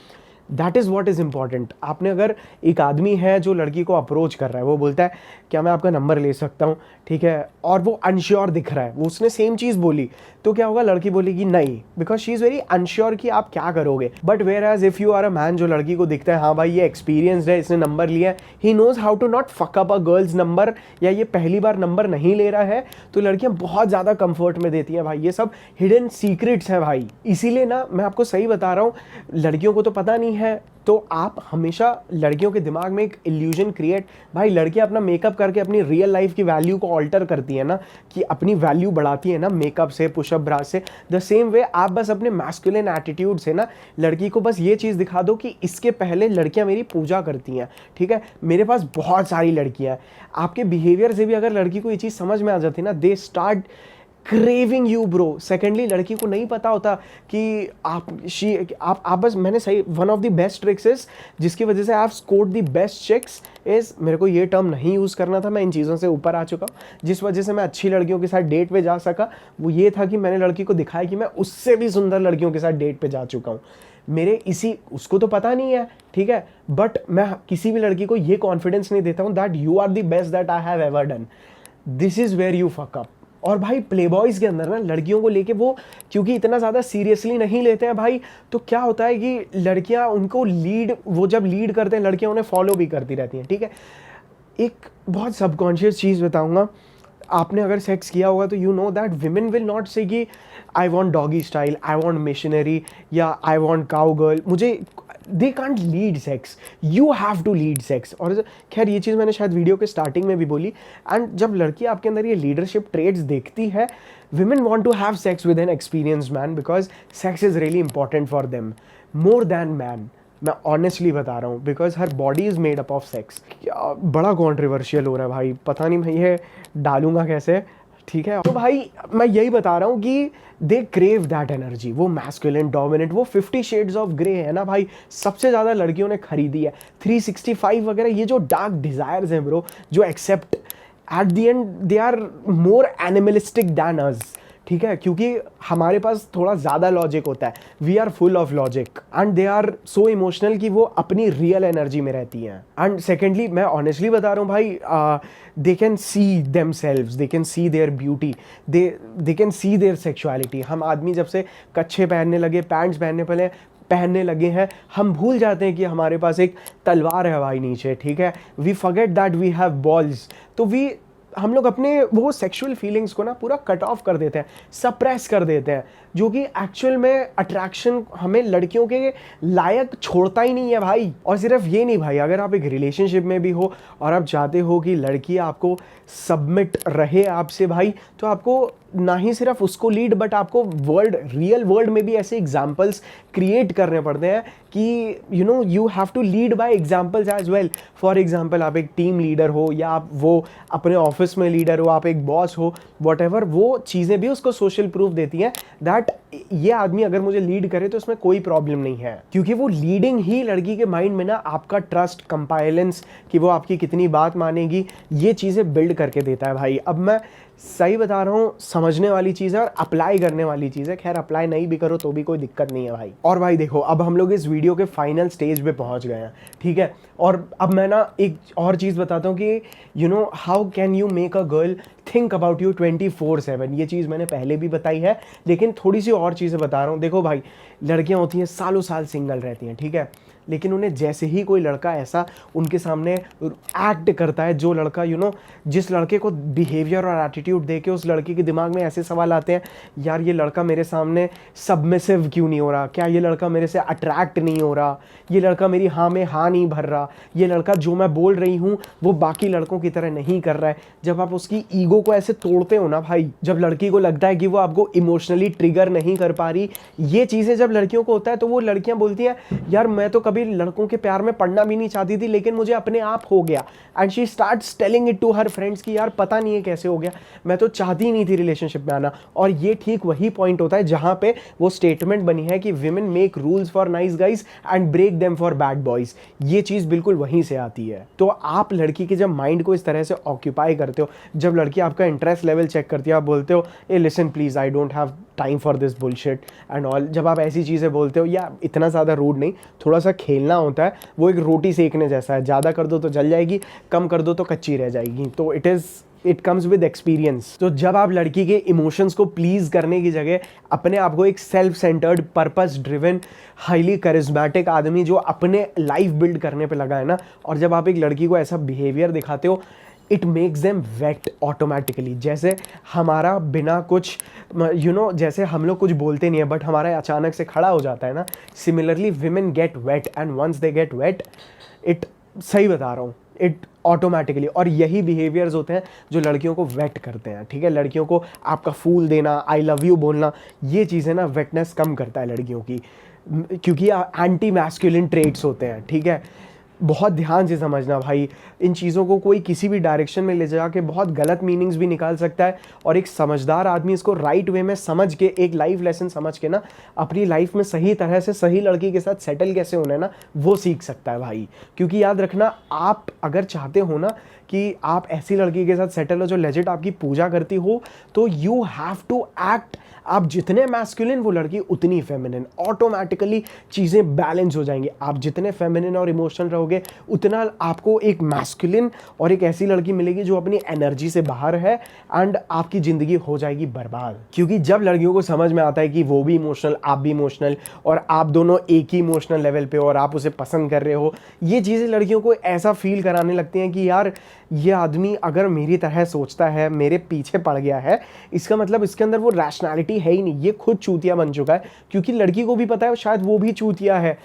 That is what is important. आपने अगर एक आदमी है जो लड़की को अप्रोच कर रहा है, वो बोलता है क्या मैं आपका नंबर ले सकता हूँ, ठीक है, और वो अनश्योर दिख रहा है, वो उसने सेम चीज़ बोली, तो क्या होगा लड़की बोलेगी नहीं, because she is very unsure कि आप क्या करोगे। But whereas if you are a man, जो लड़की को दिखता है हाँ भाई ये एक्सपीरियंस्ड है, इसने नंबर लिया है, he knows how to not fuck up a girl's number, या ये पहली बार नंबर नहीं ले रहा है, तो लड़कियाँ बहुत ज़्यादा कंफर्ट में देती हैं भाई। ये सब हिडन सीक्रेट्स हैं भाई। इसीलिए ना मैं आपको सही बता रहा हूँ, लड़कियों को तो पता नहीं है, तो आप हमेशा लड़कियों के दिमाग में एक इल्यूजन क्रिएट, भाई लड़कियां अपना मेकअप करके अपनी रियल लाइफ की वैल्यू को ऑल्टर करती है ना, कि अपनी वैल्यू बढ़ाती है ना मेकअप से, पुशअप ब्रा से। द सेम वे आप बस अपने मैस्कुलिन एटीट्यूड से ना लड़की को बस ये चीज़ दिखा दो कि इसके पहले लड़कियां मेरी पूजा करती हैं, ठीक है, मेरे पास बहुत सारी लड़कियां हैं। आपके बिहेवियर से भी अगर लड़की को ये चीज़ समझ में आ जाती है ना, they start craving you bro. Secondly लड़की को नहीं पता होता कि आप बस, मैंने सही, one of the best tricks is जिसकी वजह से आप scored the best chicks is, मेरे को ये टर्म नहीं यूज़ करना था, मैं इन चीज़ों से ऊपर आ चुका हूँ, जिस वजह से मैं अच्छी लड़कियों के साथ डेट पे जा सका, वो ये था कि मैंने लड़की को दिखाया कि मैं उससे भी सुंदर लड़कियों के साथ डेट पे जा चुका हूँ। मेरे उसको तो पता नहीं है, ठीक है, बट मैं किसी भी लड़की को ये कॉन्फिडेंस नहीं देता हूँ that you are the best that I have ever done. This is where you fuck up. और भाई प्लेबॉयज़ के अंदर ना लड़कियों को लेके वो क्योंकि इतना ज़्यादा सीरियसली नहीं लेते हैं भाई, तो क्या होता है कि लड़कियां उनको वो जब लीड करते हैं लड़कियां उन्हें फॉलो भी करती रहती हैं, ठीक है। एक बहुत सबकॉन्शियस चीज़ बताऊंगा, आपने अगर सेक्स किया होगा तो you know that women will not say कि I want doggy style, I want missionary या आई वॉन्ट काउ गर्ल, मुझे they can't lead sex, you have to lead sex. और खैर ये चीज़ मैंने शायद वीडियो के स्टार्टिंग में भी बोली। एंड जब लड़की आपके अंदर ये लीडरशिप ट्रेड्स देखती है, women want to have sex with an experienced man because sex is really important for them more than man। मैं ऑनेस्टली बता रहा हूँ, because her body is made up of sex. बड़ा कॉन्ट्रोवर्शियल हो रहा है भाई, पता नहीं मैं ये डालूंगा कैसे, ठीक है। तो भाई मैं यही बता रहा हूँ कि दे क्रेव दैट एनर्जी, वो मैस्कुलिन डोमिनेंट, वो 50 शेड्स ऑफ ग्रे है ना भाई, सबसे ज़्यादा लड़कियों ने खरीदी है। 365 वगैरह ये जो डार्क डिज़ायर्स हैं ब्रो, जो except at the end they are more animalistic than us, ठीक है, क्योंकि हमारे पास थोड़ा ज़्यादा लॉजिक होता है, we are full of logic and they are so emotional कि वो अपनी रियल एनर्जी में रहती हैं। एंड सेकेंडली मैं ऑनेस्टली बता रहा हूँ भाई, they can see themselves, they can see their beauty, they can see their sexuality. हम आदमी जब से कच्छे पहनने लगे, पैंट्स पहनने लगे हैं, हम भूल जाते हैं कि हमारे पास एक तलवार है भाई नीचे, ठीक है। We forget that we have balls. तो हम लोग अपने वो सेक्सुअल फीलिंग्स को ना पूरा कट ऑफ कर देते हैं, सप्रेस कर देते हैं, जो कि एक्चुअल में अट्रैक्शन हमें लड़कियों के लायक छोड़ता ही नहीं है भाई। और सिर्फ ये नहीं भाई, अगर आप एक रिलेशनशिप में भी हो और आप चाहते हो कि लड़की आपको सबमिट रहे आपसे भाई, तो आपको ना ही सिर्फ उसको लीड बट आपको रियल वर्ल्ड में भी ऐसे एग्जाम्पल्स क्रिएट करने पड़ते हैं कि you have to lead by examples as well. For example आप एक टीम लीडर हो या आप वो अपने ऑफिस में लीडर हो, आप एक बॉस हो, वॉट वो चीज़ें भी उसको सोशल प्रूफ देती हैं दैट ये आदमी अगर मुझे लीड करे तो इसमें कोई प्रॉब्लम नहीं है। क्योंकि वो लीडिंग ही लड़की के माइंड में ना आपका ट्रस्ट, कंपाइलेंस, कि वो आपकी कितनी बात मानेगी, ये चीज़ें बिल्ड करके देता है भाई। अब मैं सही बता रहा हूँ, समझने वाली चीज़ है और अप्लाई करने वाली चीज़ है। खैर अप्लाई नहीं भी करो तो भी कोई दिक्कत नहीं है भाई। और भाई देखो, अब हम लोग इस वीडियो के फाइनल स्टेज पे पहुँच गए हैं, ठीक है। और अब मैं ना एक और चीज़ बताता हूँ कि how can you make a girl think about you 24/7। ये चीज़ मैंने पहले भी बताई है, लेकिन थोड़ी सी और चीज़ें बता रहा हूँ। देखो भाई, लड़कियाँ होती हैं सालों साल सिंगल रहती हैं, ठीक है, लेकिन उन्हें जैसे ही कोई लड़का ऐसा उनके सामने एक्ट करता है, जो लड़का जिस लड़के को बिहेवियर और एटीट्यूड दे के उस लड़के के दिमाग में ऐसे सवाल आते हैं, यार ये लड़का मेरे सामने सबमिसिव क्यों नहीं हो रहा, क्या ये लड़का मेरे से अट्रैक्ट नहीं हो रहा, ये लड़का मेरी हाँ में हाँ नहीं भर रहा, ये लड़का जो मैं बोल रही हूँ वो बाकी लड़कों की तरह नहीं कर रहा है। जब आप उसकी ईगो को ऐसे तोड़ते हो ना भाई, जब लड़की को लगता है कि वो आपको इमोशनली ट्रिगर नहीं कर पा रही, ये चीज़ें जब लड़कियों को होता है तो वो लड़कियां बोलती हैं, यार मैं तो कभी लड़कों के प्यार में पड़ना भी नहीं चाहती थी, लेकिन मुझे अपने आप हो गया। And she starts telling it to her friends कि यार पता नहीं है कैसे हो गया, मैं तो चाहती ही नहीं थी रिलेशनशिप में आना। और ये ठीक वही पॉइंट होता है जहां पे वो स्टेटमेंट बनी है कि women make rules for nice guys and break them for bad boys. ये चीज़ बिल्कुल वहीं से आती है। तो आप लड़की के जब माइंड को इस तरह से ऑक्यूपाई करते हो, जब लड़की आपका इंटरेस्ट लेवल चेक करती है, आप बोलते हो ए listen please, I don't have time for this bullshit and all, जब आप ऐसी चीज़ें बोलते हो, या इतना ज़्यादा रूड नहीं, थोड़ा सा खेलना होता है, वो एक रोटी सेकने जैसा है, ज़्यादा कर दो तो जल जाएगी, कम कर दो तो कच्ची रह जाएगी। तो इट कम्स विद एक्सपीरियंस। तो जब आप लड़की के इमोशंस को प्लीज करने की जगह अपने आप को एक self centred, purpose driven, highly charismatic आदमी जो अपने लाइफ बिल्ड करने पे लगा है ना, और जब आप एक लड़की को ऐसा बिहेवियर दिखाते हो, it makes them wet automatically. जैसे हमारा बिना कुछ जैसे हम लोग कुछ बोलते नहीं है बट हमारा अचानक से खड़ा हो जाता है ना, similarly women get wet and once they get wet, it, सही बता रहा हूँ, इट ऑटोमेटिकली। और यही बिहेवियर्स होते हैं जो लड़कियों को वेट करते हैं, ठीक है। लड़कियों को आपका फूल देना, आई लव यू बोलना, ये चीज़ें ना वेटनेस कम करता है लड़कियों की, क्योंकि एंटी मैस्कुलिन ट्रेट्स होते हैं, ठीक है। बहुत ध्यान से समझना भाई, इन चीज़ों को कोई किसी भी डायरेक्शन में ले जा के बहुत गलत मीनिंग्स भी निकाल सकता है, और एक समझदार आदमी इसको राइट वे में समझ के, एक लाइफ लेसन समझ के ना, अपनी लाइफ में सही तरह से सही लड़की के साथ सेटल कैसे होना है ना, वो सीख सकता है भाई। क्योंकि याद रखना, आप अगर चाहते हो ना कि आप ऐसी लड़की के साथ सेटल हो जो लेजिट आपकी पूजा करती हो, तो यू हैव टू एक्ट, आप जितने मैस्कुलिन वो लड़की उतनी फेमिनिन, ऑटोमेटिकली चीज़ें बैलेंस हो जाएंगी। आप जितने फेमिनिन और इमोशनल रहोगे करोगे उतना आपको एक मैस्कुलिन और एक ऐसी लड़की मिलेगी जो अपनी एनर्जी से बाहर है, एंड आपकी ज़िंदगी हो जाएगी बर्बाद। क्योंकि जब लड़कियों को समझ में आता है कि वो भी इमोशनल, आप भी इमोशनल, और आप दोनों एक ही इमोशनल लेवल पे और आप उसे पसंद कर रहे हो, ये चीज़ें लड़कियों को ऐसा फील कराने लगती हैं कि यार ये आदमी अगर मेरी तरह सोचता है, मेरे पीछे पड़ गया है, इसका मतलब इसके अंदर वो रैशनैलिटी है ही नहीं, ये खुद चूतिया बन चुका है। क्योंकि लड़की को भी पता है शायद वो भी चूतिया है,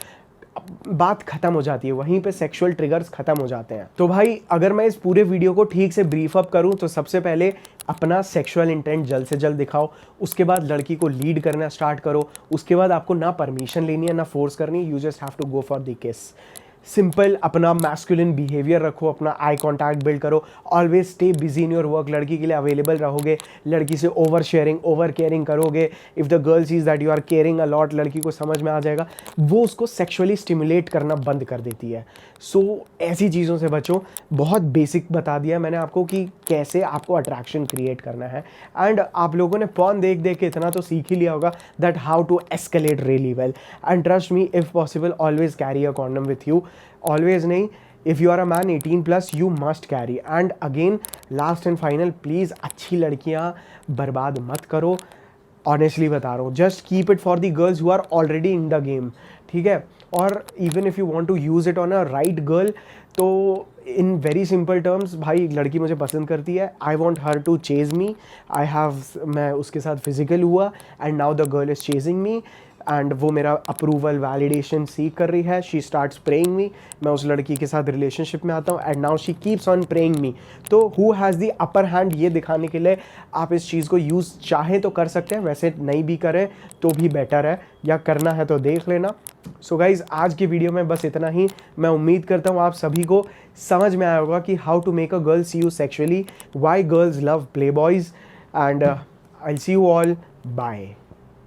बात खत्म हो जाती है, वहीं पे सेक्सुअल ट्रिगर्स खत्म हो जाते हैं। तो भाई अगर मैं इस पूरे वीडियो को ठीक से ब्रीफ अप करूं तो सबसे पहले अपना सेक्सुअल इंटेंट जल्द से जल्द दिखाओ, उसके बाद लड़की को लीड करना स्टार्ट करो, उसके बाद आपको ना परमिशन लेनी है ना फोर्स करनी, you just have to go for the kiss. Simple अपना मैस्कुलिन बिहेवियर रखो, अपना आई कॉन्टैक्ट बिल्ड करो, always stay busy in your work, लड़की के लिए अवेलेबल रहोगे, लड़की से ओवर शेयरिंग, ओवर केयरिंग करोगे। If the girl sees that you are caring a lot, लड़की को समझ में आ जाएगा, वो उसको सेक्सुअली स्टिमुलेट करना बंद कर देती है। सो ऐसी चीज़ों से बचो। बहुत बेसिक बता दिया मैंने आपको कि कैसे आपको अट्रैक्शन क्रिएट करना है, एंड आप लोगों ने पॉर्न देख देख के इतना तो सीख ही लिया होगा that how to escalate really well. And trust me, if possible always carry a condom with you, always नहीं, if you are a man 18+ you must carry. And again last and final, please अच्छी लड़कियां बर्बाद मत करो, honestly बता रहा हूँ, just keep it for the girls who are already in the game, ठीक है। और even if you want to use it on a right girl, तो इन वेरी सिंपल टर्म्स, भाई लड़की मुझे पसंद करती है, I want her to chase me, मैं उसके साथ फिजिकल हुआ and now the girl is chasing me, and वो मेरा अप्रूवल वैलिडेशन सीख कर रही है, शी स्टार्ट्स प्रेइंग मी, मैं उस लड़की के साथ रिलेशनशिप में आता हूँ and now she keeps on praying me. तो who has the upper hand, ये दिखाने के लिए आप इस चीज़ को यूज़ चाहे तो कर सकते हैं, वैसे नहीं भी करें तो भी बेटर है, या करना है तो देख लेना। सो गाइज़, आज की वीडियो में बस इतना ही। मैं उम्मीद करता हूँ आप सभी को समझ में आया होगा कि how to make a girl see you sexually, why girls love playboys, and I will see you all, bye.